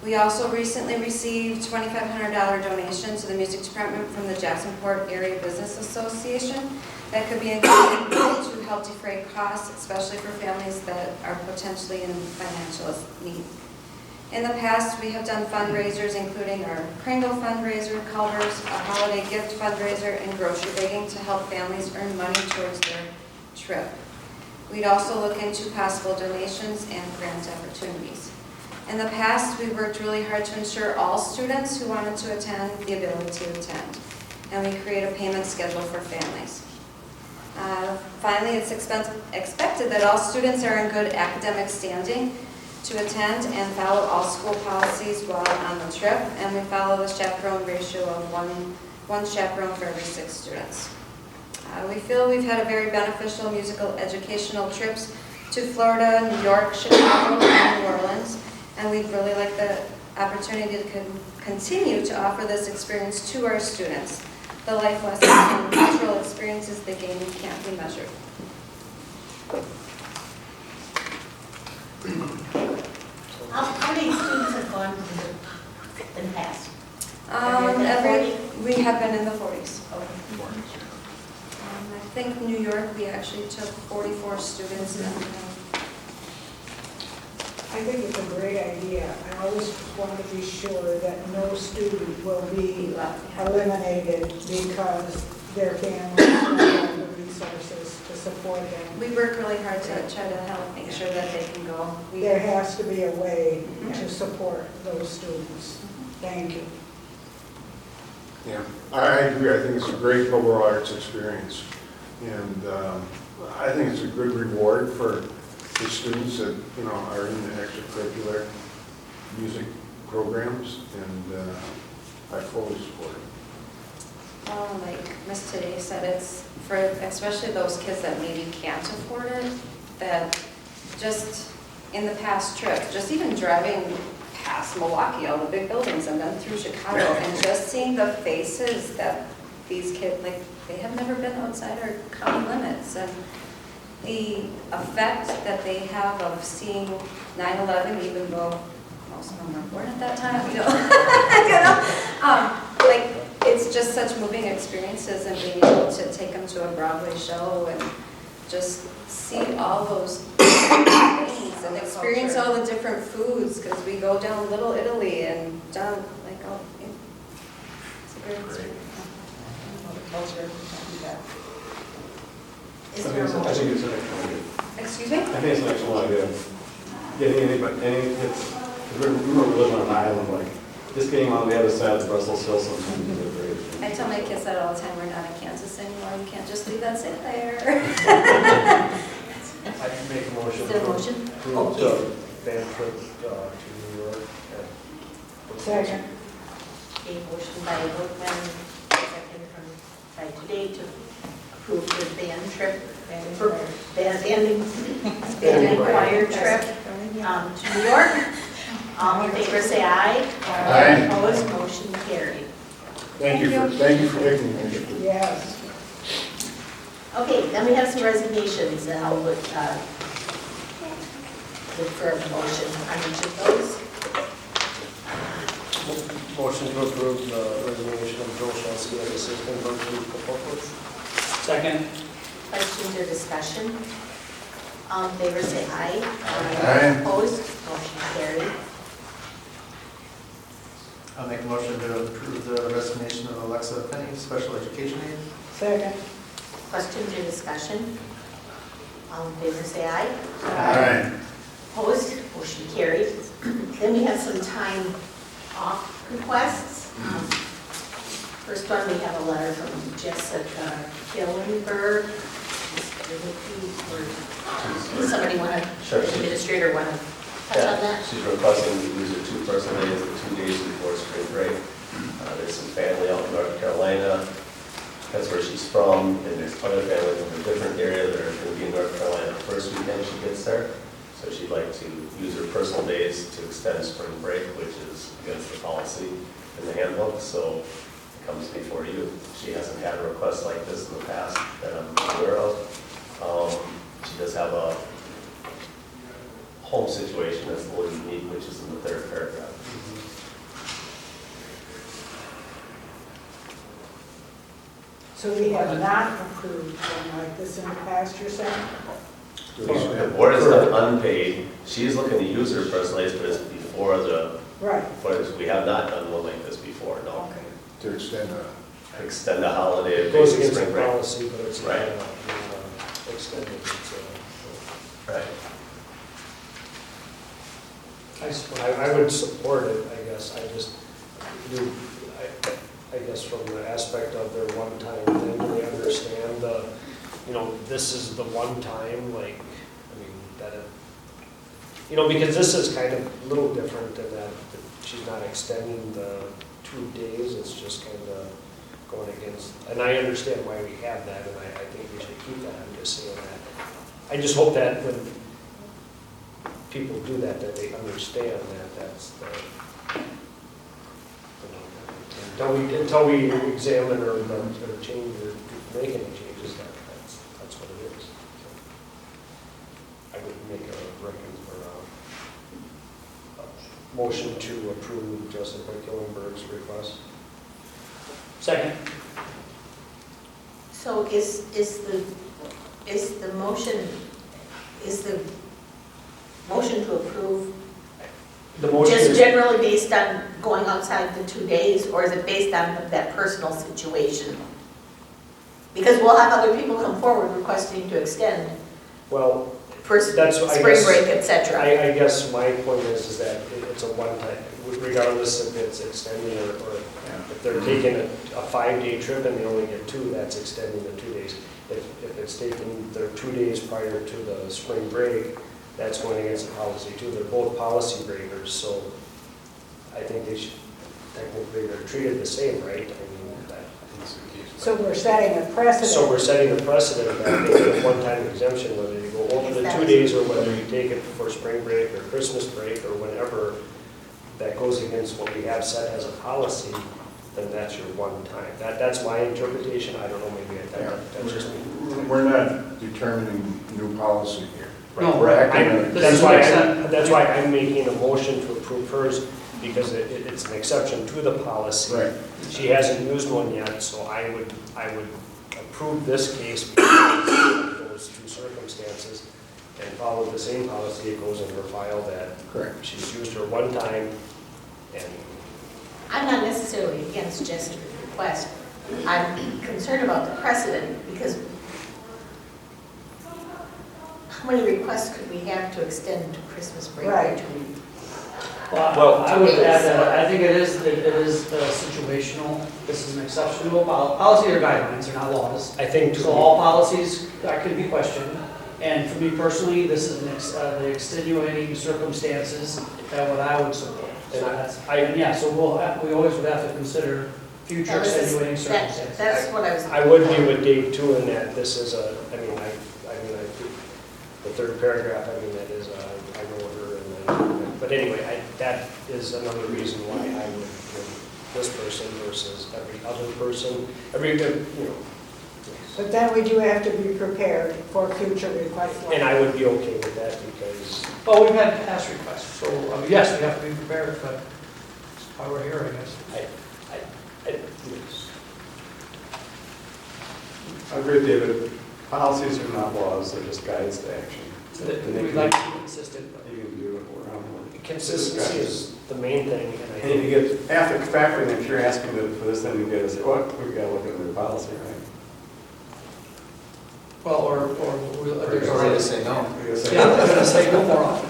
Speaker 12: We also recently received $2,500 donation to the music department from the Jacksonport Area Business Association that could be included to help defray costs, especially for families that are potentially in financial need. In the past, we have done fundraisers, including our Pringle fundraiser, Culver's, a holiday gift fundraiser, and grocery bagging to help families earn money towards their trip. We'd also look into possible donations and grant opportunities. In the past, we worked really hard to ensure all students who wanted to attend the ability to attend, and we create a payment schedule for families. Finally, it's expected that all students are in good academic standing to attend and follow all school policies while on the trip, and we follow the chaperone ratio of one chaperone for every 6 students. We feel we've had a very beneficial musical educational trips to Florida, New York, Chicago, and New Orleans, and we'd really like the opportunity to continue to offer this experience to our students. The life lessons and cultural experiences they gain can't be measured.
Speaker 1: How many students have gone in the past? Have you been
Speaker 12: We have been in the 40s.
Speaker 1: Okay.
Speaker 12: I think New York, we actually took 44 students.
Speaker 9: I think it's a great idea. I always want to be sure that no student will be eliminated because their families don't have the resources to support them.
Speaker 12: We work really hard to try to help make sure that they can go.
Speaker 9: There has to be a way to support those students. Thank you.
Speaker 10: Yeah, I agree. I think it's a great liberal arts experience. And I think it's a good reward for the students that, are in the extracurricular music programs, and I fully support it.
Speaker 12: Well, like Miss Today said, it's for especially those kids that maybe can't afford it, that just in the past trip, just even driving past Milwaukee, all the big buildings, and then through Chicago, and just seeing the faces that these kids, like, they have never been outside our county limits, and the effect that they have of seeing 9/11, even though most of them were born at that time, like, it's just such moving experiences, and being able to take them to a Broadway show and just see all those things and experience all the different foods, because we go down Little Italy and down, like, it's a great experience.
Speaker 1: Is there a
Speaker 2: I
Speaker 1: motion?
Speaker 2: think it's an excellent idea.
Speaker 12: Excuse me?
Speaker 2: I think it's an excellent idea. Getting any kids, remember we live on an island, like, just getting on the other side of the Brussels Hill sometimes is a great.
Speaker 12: I tell my kids that all the time, we're not in Kansas anymore, you can't just leave that sit there.
Speaker 11: I can make a motion.
Speaker 1: Is there a motion?
Speaker 11: Approve the band trip to New York.
Speaker 9: Second.
Speaker 1: A motion by Workman, second by Today to approve the band trip, for band and choir trip to New York. All in favor, say aye.
Speaker 10: Aye.
Speaker 1: Opposed, motion carried.
Speaker 10: Thank you for taking the initiative.
Speaker 9: Yes.
Speaker 1: Okay, then we have some resignations, and I'll look for a motion on each of those.
Speaker 11: Motion to approve the resignation of Joe Shelsky as assistant varsity football coach.
Speaker 8: Second.
Speaker 1: Questions or discussion? All in favor, say aye.
Speaker 10: Aye.
Speaker 1: Opposed, motion carried.
Speaker 7: I'll make a motion to approve the resignation of Alexa Penny, special education aide.
Speaker 9: Second.
Speaker 1: Questions or discussion? All in favor, say aye.
Speaker 10: Aye.
Speaker 1: Opposed, motion carried. Then we have some time off requests. First one, we have a letter from Jessica Killenberg. Somebody want to,
Speaker 6: Sure.
Speaker 1: administrator want to touch on that?
Speaker 6: She's requesting to use her 2 personal days, the 2 days before spring break. There's some family out in North Carolina. That's where she's from, and there's other families from a different area that are going to be in North Carolina the first weekend she gets there. So she'd like to use her personal days to extend spring break, which is against the policy in the handbook, so it comes before you. She hasn't had a request like this in the past that I'm aware of. She does have a home situation that's a little unique, which is in the 3rd paragraph.
Speaker 9: So we have not approved one like this in the past, you're saying?
Speaker 6: The board has done unpaid. She is looking to use her personal days, but it's before the,
Speaker 9: Right.
Speaker 6: we have not done one like this before, no.
Speaker 9: Okay.
Speaker 10: To extend
Speaker 6: Extend the holiday
Speaker 11: It
Speaker 6: of
Speaker 11: goes
Speaker 6: basic
Speaker 11: against
Speaker 6: spring
Speaker 11: the
Speaker 6: break.
Speaker 11: policy, but it's
Speaker 6: Right.
Speaker 11: extended.
Speaker 6: Right.
Speaker 11: I would support it, I guess. I just do, I guess from the aspect of their one-time thing, they understand the, this is the one time, like, I mean, that you know, because this is kind of a little different in that she's not extending the 2 days, it's just kind of going against, and I understand why we have that, and I think we should keep that, I'm just saying that. I just hope that when people do that, that they understand that that's the, until we examine or change or make any changes, that's what it is. So, I would make a motion to approve Joseph Killenberg's request.
Speaker 8: Second.
Speaker 1: So is the motion to approve
Speaker 11: The motion
Speaker 1: just
Speaker 11: is,
Speaker 1: generally based on going outside the 2 days, or is it based on that personal situation? Because we'll have other people come forward requesting to extend
Speaker 11: well,
Speaker 1: for
Speaker 11: That's what I
Speaker 1: spring
Speaker 11: guess-
Speaker 1: break, et cetera.
Speaker 11: I guess my point is that it's a one-time, regardless if it's extending or if they're taking a 5-day trip and they only get 2, that's extending the 2 days. If it's taking their 2 days prior to the spring break, that's going against the policy too. They're both policy breakers, so I think they should, technically, they're treated the same, right? I mean,
Speaker 9: So we're setting a precedent.
Speaker 11: so we're setting a precedent that making a one-time exemption, whether you go over the 2 days or whether you take it for spring break or Christmas break or whenever, that goes against what we have set as a policy, then that's your one time. That's my interpretation. I don't know, maybe that's just me.
Speaker 10: We're not determining new policy here.
Speaker 8: No,
Speaker 10: We're acting on it.
Speaker 11: That's why I'm making a motion to approve hers, because it's an exception to the policy.
Speaker 10: Right.
Speaker 11: She hasn't used one yet, so I would approve this case because of those 2 circumstances and follow the same policy. It goes in her file that
Speaker 10: Correct.
Speaker 11: she's used her one time, and
Speaker 1: I'm not necessarily against Jessica's request. I'm concerned about the precedent, because how many requests could we have to extend to Christmas break?
Speaker 9: Right.
Speaker 8: Well, I would add that I think it is situational. This is an exceptional policy or guidelines, they're not laws.
Speaker 11: I think
Speaker 8: So all policies that could be questioned. And for me personally, this is the extenuating circumstances that what I would support. So that's, and yeah, so we always would have to consider future extenuating circumstances.
Speaker 1: That's what I was.
Speaker 11: I would be with Dave too in that this is a, I mean, the 3rd paragraph, I mean, that is, I know her, and then, but anyway, that is another reason why I would give this person versus every other person, you know.
Speaker 9: But then we do have to be prepared for future requests. like
Speaker 11: And I would be okay with that because,
Speaker 8: Well, we've had past requests, so yes, we have to be prepared, but that's why we're here, I guess.
Speaker 2: I agree with David. Policies are not laws, they're just guides to action.
Speaker 8: So that
Speaker 2: And they
Speaker 8: we'd
Speaker 2: can-
Speaker 8: like to be consistent. but-
Speaker 2: You can do it around.
Speaker 11: consistency is the main thing, and I
Speaker 2: And if
Speaker 11: think,
Speaker 2: you get, after factoring, if you're asking for this, then you gotta say, well, we've gotta look at the policy, right?
Speaker 8: Well, or there's
Speaker 7: Or they say no.
Speaker 2: You gotta say-
Speaker 8: Yeah, I'm gonna say no more often.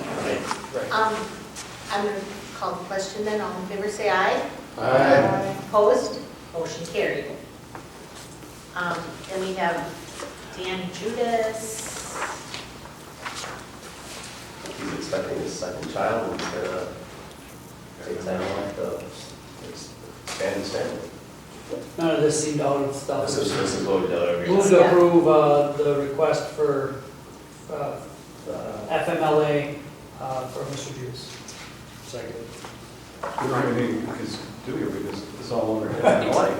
Speaker 11: right.
Speaker 1: I'm going to call the question then. All in favor, say aye.
Speaker 2: Aye.
Speaker 1: Opposed? Motion carried. Then we have Dan Judas.
Speaker 6: He's expecting his 2nd child, and he's gonna take time off to expand his family.
Speaker 8: None of this seemed out of stuff.
Speaker 6: This is what we do every
Speaker 8: Move
Speaker 6: year.
Speaker 8: to approve the request for FMLA for Mr. Judas.
Speaker 11: Second.
Speaker 2: You don't have anything because do you, because it's all under Illinois.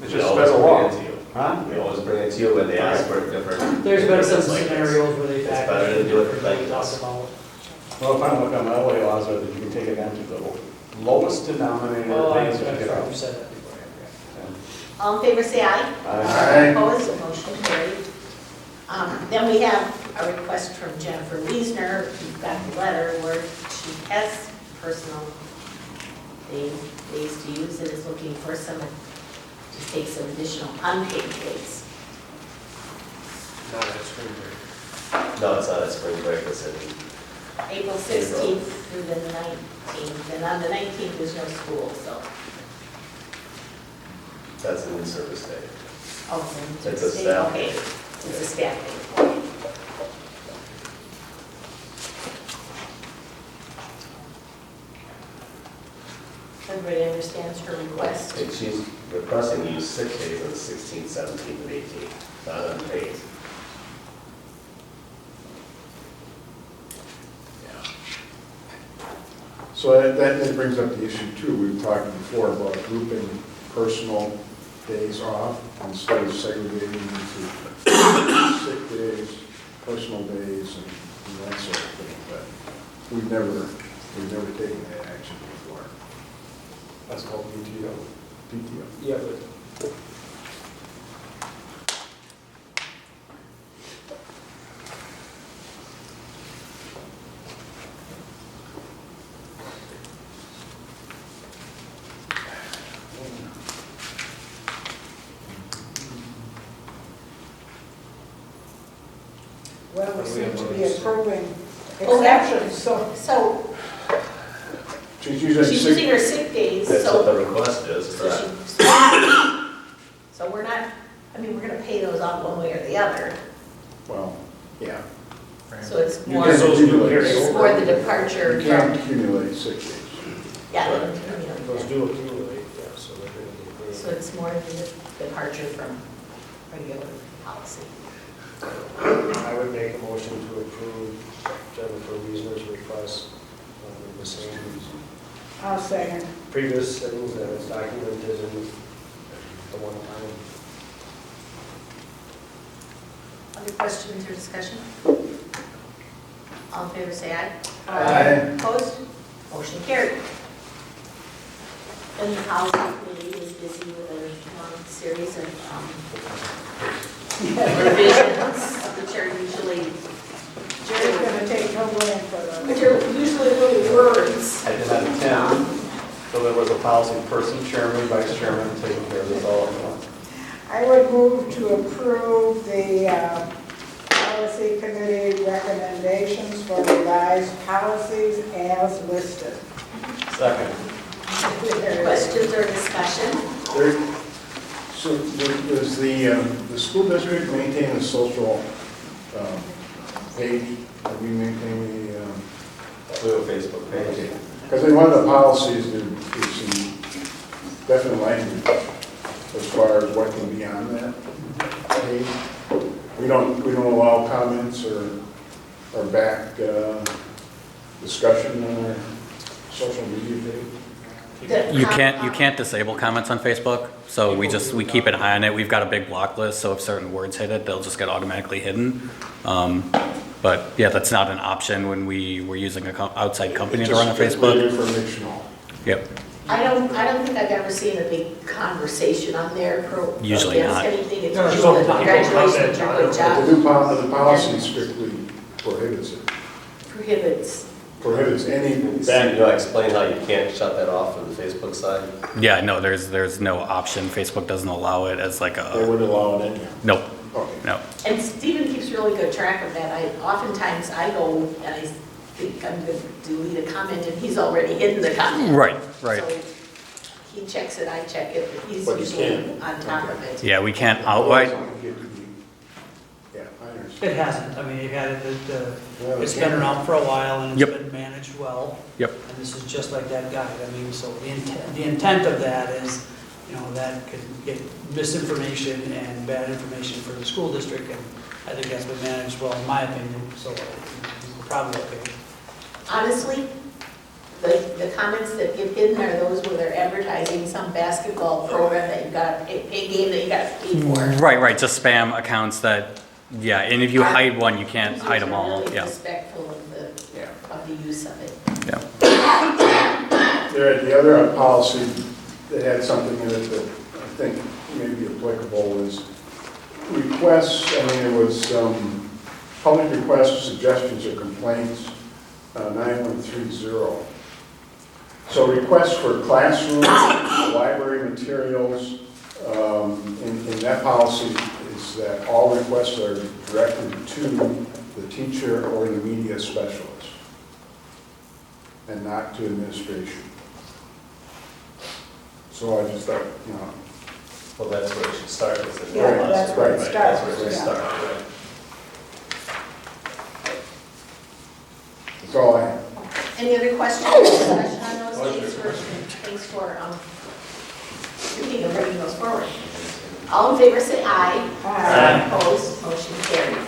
Speaker 2: It's
Speaker 6: We
Speaker 2: just
Speaker 6: always
Speaker 2: federal
Speaker 6: bring
Speaker 2: law.
Speaker 6: it to you.
Speaker 2: Huh?
Speaker 6: We always bring it to you when they ask for different.
Speaker 8: There's been some
Speaker 6: it's like this.
Speaker 8: scenarios where they've
Speaker 6: It's better to do it like
Speaker 8: actually talked
Speaker 6: this.
Speaker 8: about.
Speaker 2: Well, if I look on the LA laws, are that you can take it down to the lowest denominator
Speaker 8: Oh,
Speaker 2: of
Speaker 8: I
Speaker 2: things that you get
Speaker 8: you
Speaker 2: out.
Speaker 8: said that before.
Speaker 1: All in favor, say aye.
Speaker 2: Aye.
Speaker 1: Opposed? Motion carried. Then we have a request from Jennifer Wiesner. You've got the letter where she has personal days to use and is looking for some, to take some additional unpaid days.
Speaker 11: Not at spring break.
Speaker 6: No, it's not a spring break, it's in,
Speaker 1: April 16th through the 19th, and on the 19th, there's no school, so.
Speaker 6: that's an in-service day.
Speaker 1: Oh, then
Speaker 6: It's a
Speaker 1: stay-
Speaker 6: staff
Speaker 1: Okay,
Speaker 6: day.
Speaker 1: it's a staff day. That's her request.
Speaker 6: And she's requesting to use 6 days on the 16th, 17th, and 18th, not unpaid.
Speaker 10: So that brings up the issue too. We've talked before about grouping personal days off instead of segregating into sick days, personal days, and that sort of thing. But we've never taken that action before.
Speaker 2: That's called PTO.
Speaker 10: PTO.
Speaker 11: Yeah, but
Speaker 9: Well, we seem to be approving
Speaker 1: Oh, yeah.
Speaker 9: exceptions, so
Speaker 1: So
Speaker 10: She's using
Speaker 1: she's
Speaker 10: sick.
Speaker 1: using her sick days,
Speaker 6: That's what the
Speaker 1: so.
Speaker 6: request is,
Speaker 1: So
Speaker 6: correct?
Speaker 1: so we're not, I mean, we're gonna pay those out one way or the other.
Speaker 10: Well, yeah.
Speaker 1: So it's
Speaker 10: You
Speaker 1: more,
Speaker 10: can't
Speaker 11: those do
Speaker 10: accumulate-
Speaker 11: carry
Speaker 1: it's more the departure
Speaker 10: You can't
Speaker 1: from,
Speaker 10: accumulate sick days.
Speaker 1: yeah,
Speaker 11: those do accumulate, yeah, so they're going to get paid.
Speaker 1: so it's more the departure from regular policy.
Speaker 11: I would make a motion to approve Jennifer Wiesner's request in the same
Speaker 9: I'll second.
Speaker 11: previous things that is documented in the one time.
Speaker 1: Other questions or discussion? All in favor, say aye.
Speaker 10: Aye.
Speaker 1: Opposed? Motion carried. And the policy committee is busy with a long series of revisions, which are usually,
Speaker 9: Jerry's gonna take no blame for
Speaker 1: which
Speaker 9: those.
Speaker 1: are usually little words.
Speaker 2: I did not attend, so there was a policy person, chairman, vice chairman, taking care of this all at once.
Speaker 9: I would move to approve the policy committee recommendations for revised policies as listed.
Speaker 2: Second.
Speaker 1: Questions or discussion?
Speaker 10: So does the school district maintain a social page? Do we maintain the,
Speaker 2: We have a Facebook page.
Speaker 10: because in one of the policies, there's some definite language as far as what can be on that page. We don't allow comments or back discussion on our social media page.
Speaker 13: You can't disable comments on Facebook, so we keep an eye on it. We've got a big block list, so if certain words hit it, they'll just get automatically hidden. But yeah, that's not an option when we're using an outside company to run a
Speaker 10: It's just strictly
Speaker 13: Facebook.
Speaker 10: informational.
Speaker 13: Yep,
Speaker 1: I don't think I've ever seen a big conversation on there
Speaker 13: Usually
Speaker 1: against
Speaker 13: not.
Speaker 1: anything. It's
Speaker 11: No,
Speaker 1: just
Speaker 11: so
Speaker 1: a
Speaker 11: people
Speaker 1: congratulations,
Speaker 11: comment
Speaker 1: good
Speaker 11: on it.
Speaker 1: job.
Speaker 10: The policy strictly prohibits it.
Speaker 1: Prohibits.
Speaker 10: Prohibits any
Speaker 6: Steve, you know,
Speaker 10: back.
Speaker 6: explain how you can't shut that off on the Facebook side?
Speaker 13: yeah, no, there's no option. Facebook doesn't allow it as like
Speaker 10: They
Speaker 13: a,
Speaker 10: would allow it anyhow.
Speaker 13: nope,
Speaker 10: Okay.
Speaker 13: no.
Speaker 1: And Stephen keeps really good track of that. Oftentimes I go and I think I'm going to delete a comment and he's already hidden the comment.
Speaker 13: Right.
Speaker 1: So he checks it, I check it, but he's
Speaker 10: But you
Speaker 1: usually
Speaker 10: can't.
Speaker 1: on top of it.
Speaker 13: Yeah, we can't outright,
Speaker 10: Yeah, I understand.
Speaker 8: It hasn't, I mean, you've had it,
Speaker 10: Well,
Speaker 8: it's been around for a while and it's
Speaker 13: Yep.
Speaker 8: been managed well.
Speaker 13: Yep.
Speaker 8: And this is just like that guide, I mean, so the intent of that is, you know, that could get misinformation and bad information for the school district, and I think that's been managed well, in my opinion, so we're probably okay.
Speaker 1: Honestly, the comments that get hidden are those where they're advertising some basketball program that you got, a game that you got paid for.
Speaker 13: right, just spam accounts that, yeah, and if you hide one, you can't hide them all,
Speaker 1: Really
Speaker 13: yeah,
Speaker 1: respectful of the use of it.
Speaker 13: yeah.
Speaker 10: The other policy that had something in it that I think may be applicable was requests, I mean, it was public requests, suggestions, or complaints, 9130. So requests for classroom, library materials, in that policy is that all requests are directed to the teacher or the media specialist and not to administration. So I just thought, you know.
Speaker 6: Well, that's where it should start. Is it?
Speaker 9: Yeah, that's where it
Speaker 6: Right,
Speaker 9: starts,
Speaker 6: That's where it should
Speaker 9: yeah.
Speaker 6: start, right.
Speaker 10: That's all I have.
Speaker 1: Any other questions or discussion on those? Thanks for reading and bringing those forward. All in favor say aye.
Speaker 9: Aye.
Speaker 1: Opposed, motion carried.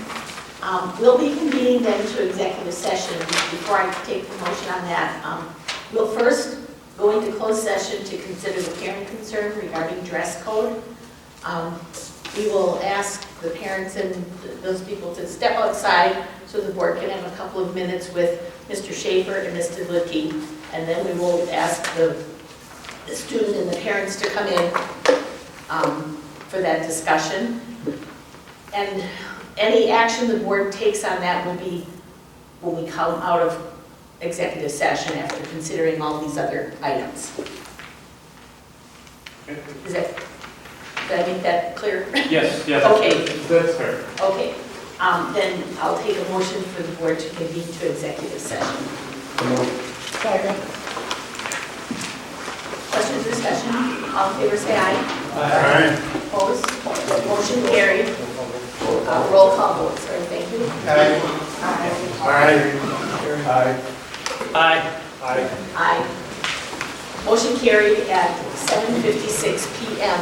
Speaker 1: We'll be convening then to executive session. Before I take the motion on that, we'll first go into closed session to consider the parent concern regarding dress code. We will ask the parents and those people to step outside so the board can have a couple of minutes with Mr. Schaefer and Mr. Licky, and then we will ask the student and the parents to come in for that discussion. And any action the board takes on that will be when we come out of executive session after considering all these other items. Did I make that clear?
Speaker 2: Yes,
Speaker 1: Okay.
Speaker 2: That's fair.
Speaker 1: Okay, then I'll take a motion for the board to convene to executive session.
Speaker 9: Second.
Speaker 1: Questions or discussion? All in favor, say aye.
Speaker 10: Aye.
Speaker 1: Opposed? Motion carried. Roll call vote, sorry, thank you.
Speaker 7: Aye.
Speaker 10: Aye.
Speaker 11: Aye. Aye.
Speaker 1: Aye. Motion carried at 7:56 PM.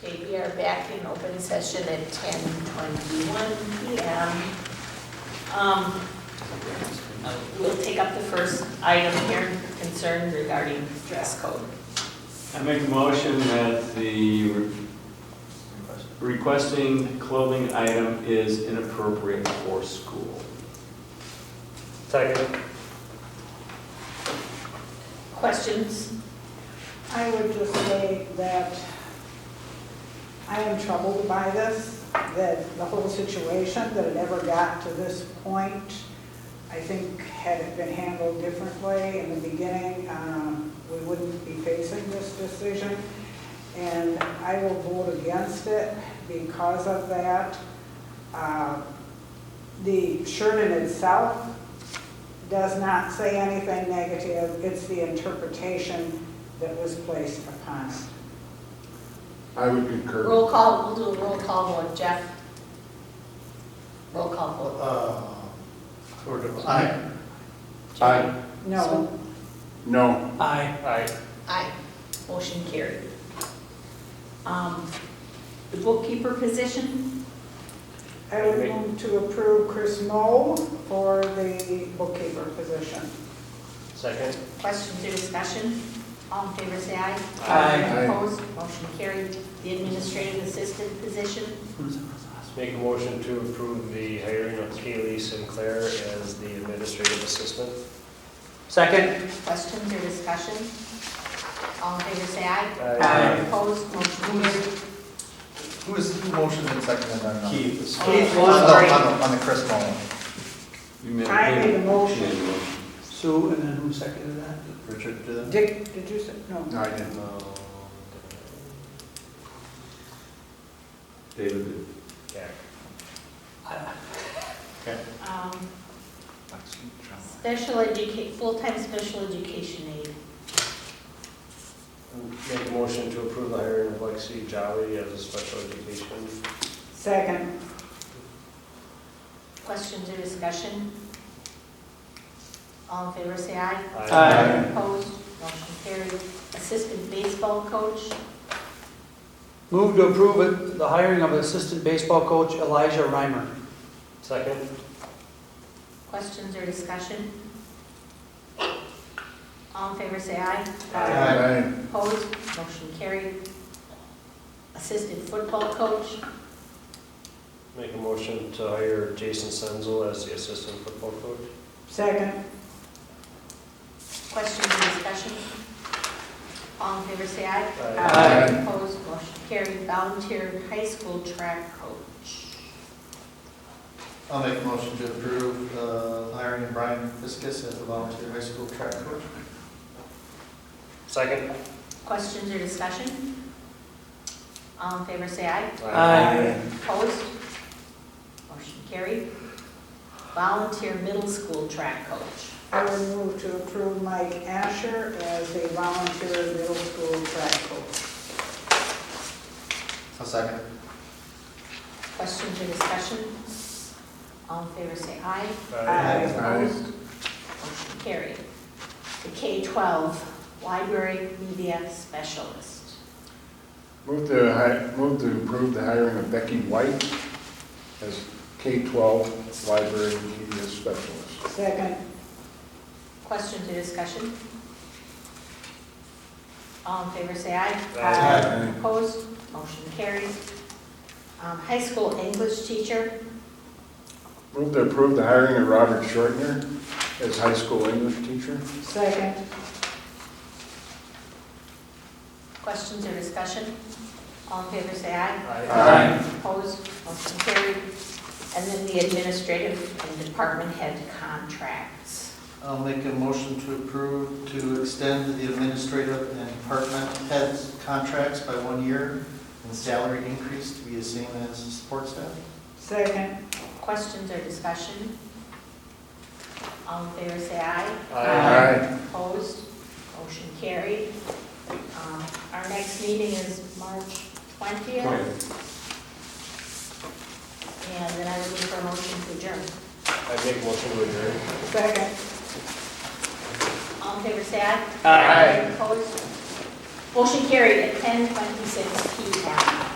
Speaker 1: Okay, we are back in open session at 10:21 PM. We'll take up the first item here, concern regarding dress code.
Speaker 2: I make a motion that the requesting clothing item is inappropriate for school.
Speaker 11: Second.
Speaker 1: Questions?
Speaker 9: I would just say that I am troubled by this, that the whole situation, that it ever got to this point. I think had it been handled differently in the beginning, we wouldn't be facing this decision. And I will vote against it because of that. The shirt in itself does not say anything negative. It's the interpretation that was placed upon it.
Speaker 10: I would concur.
Speaker 1: Roll call, we'll do a roll call vote. Jeff? Roll call vote.
Speaker 7: Aye.
Speaker 10: Aye.
Speaker 9: No.
Speaker 10: No.
Speaker 11: Aye. Aye.
Speaker 1: Aye. Motion carried. The bookkeeper position,
Speaker 9: I would move to approve Chris Moe for the bookkeeper position.
Speaker 11: Second.
Speaker 1: questions or discussion? All in favor, say aye.
Speaker 10: Aye.
Speaker 1: Opposed, motion carried. The administrative assistant position,
Speaker 11: Make a motion to approve the hiring of Kaylee Sinclair as the administrative assistant. Second.
Speaker 1: questions or discussion? All in favor, say aye.
Speaker 11: Aye.
Speaker 1: Opposed, motion carried.
Speaker 7: Who motioned and seconded on?
Speaker 2: Keith.
Speaker 1: Keith
Speaker 7: On the Chris Mullin.
Speaker 9: I made a motion.
Speaker 8: Sue, and then who seconded that?
Speaker 7: Richard did that?
Speaker 9: Dick, did you say? No.
Speaker 10: No, I didn't.
Speaker 2: David did.
Speaker 11: Yeah.
Speaker 1: Full-time special education aide.
Speaker 11: Make a motion to approve the hiring of Lexi Jolly as a special education.
Speaker 9: Second.
Speaker 1: Questions or discussion? All in favor, say aye.
Speaker 11: Aye.
Speaker 1: Opposed, motion carried. Assistant baseball coach,
Speaker 8: Move to approve it, the hiring of assistant baseball coach Elijah Reimer.
Speaker 11: Second.
Speaker 1: questions or discussion? All in favor, say aye.
Speaker 10: Aye.
Speaker 1: Opposed, motion carried. Assistant football coach,
Speaker 11: Make a motion to hire Jason Senzel as the assistant football coach.
Speaker 9: Second.
Speaker 1: questions or discussion? All in favor, say aye.
Speaker 11: Aye.
Speaker 1: Opposed, motion carried. Volunteer high school track coach.
Speaker 7: I'll make a motion to approve hiring Brian Fiskus as the volunteer high school track coach.
Speaker 11: Second.
Speaker 1: questions or discussion? All in favor, say aye.
Speaker 8: Aye.
Speaker 1: Opposed, motion carried. Volunteer middle school track coach.
Speaker 9: I would move to approve Mike Asher as a volunteer middle school track coach.
Speaker 7: A second.
Speaker 1: questions or discussion? All in favor, say aye.
Speaker 9: Aye.
Speaker 1: Opposed, motion carried. The K-12 library media specialist.
Speaker 10: Move to approve the hiring of Becky White as K-12 library media specialist.
Speaker 9: Second.
Speaker 1: Questions or discussion? All in favor, say aye.
Speaker 10: Aye.
Speaker 1: Opposed? Motion carries. High school English teacher,
Speaker 10: Move to approve the hiring of Robert Shortner as high school English teacher.
Speaker 9: Second.
Speaker 1: questions or discussion? All in favor, say aye.
Speaker 10: Aye.
Speaker 1: Opposed? Motion carried. And then the administrative and department head contracts.
Speaker 7: I'll make a motion to approve to extend the administrative and department heads contracts by 1 year and salary increase to be the same as support staff.
Speaker 9: Second.
Speaker 1: Questions or discussion? All in favor, say aye.
Speaker 10: Aye.
Speaker 1: Opposed? Motion carried. Our next meeting is March 20th. And then I would look for a motion to adjourn.
Speaker 11: I make a motion to adjourn.
Speaker 9: Second.
Speaker 1: All in favor, say aye.
Speaker 11: Aye.
Speaker 1: Opposed? Motion carried at 10:26 PM.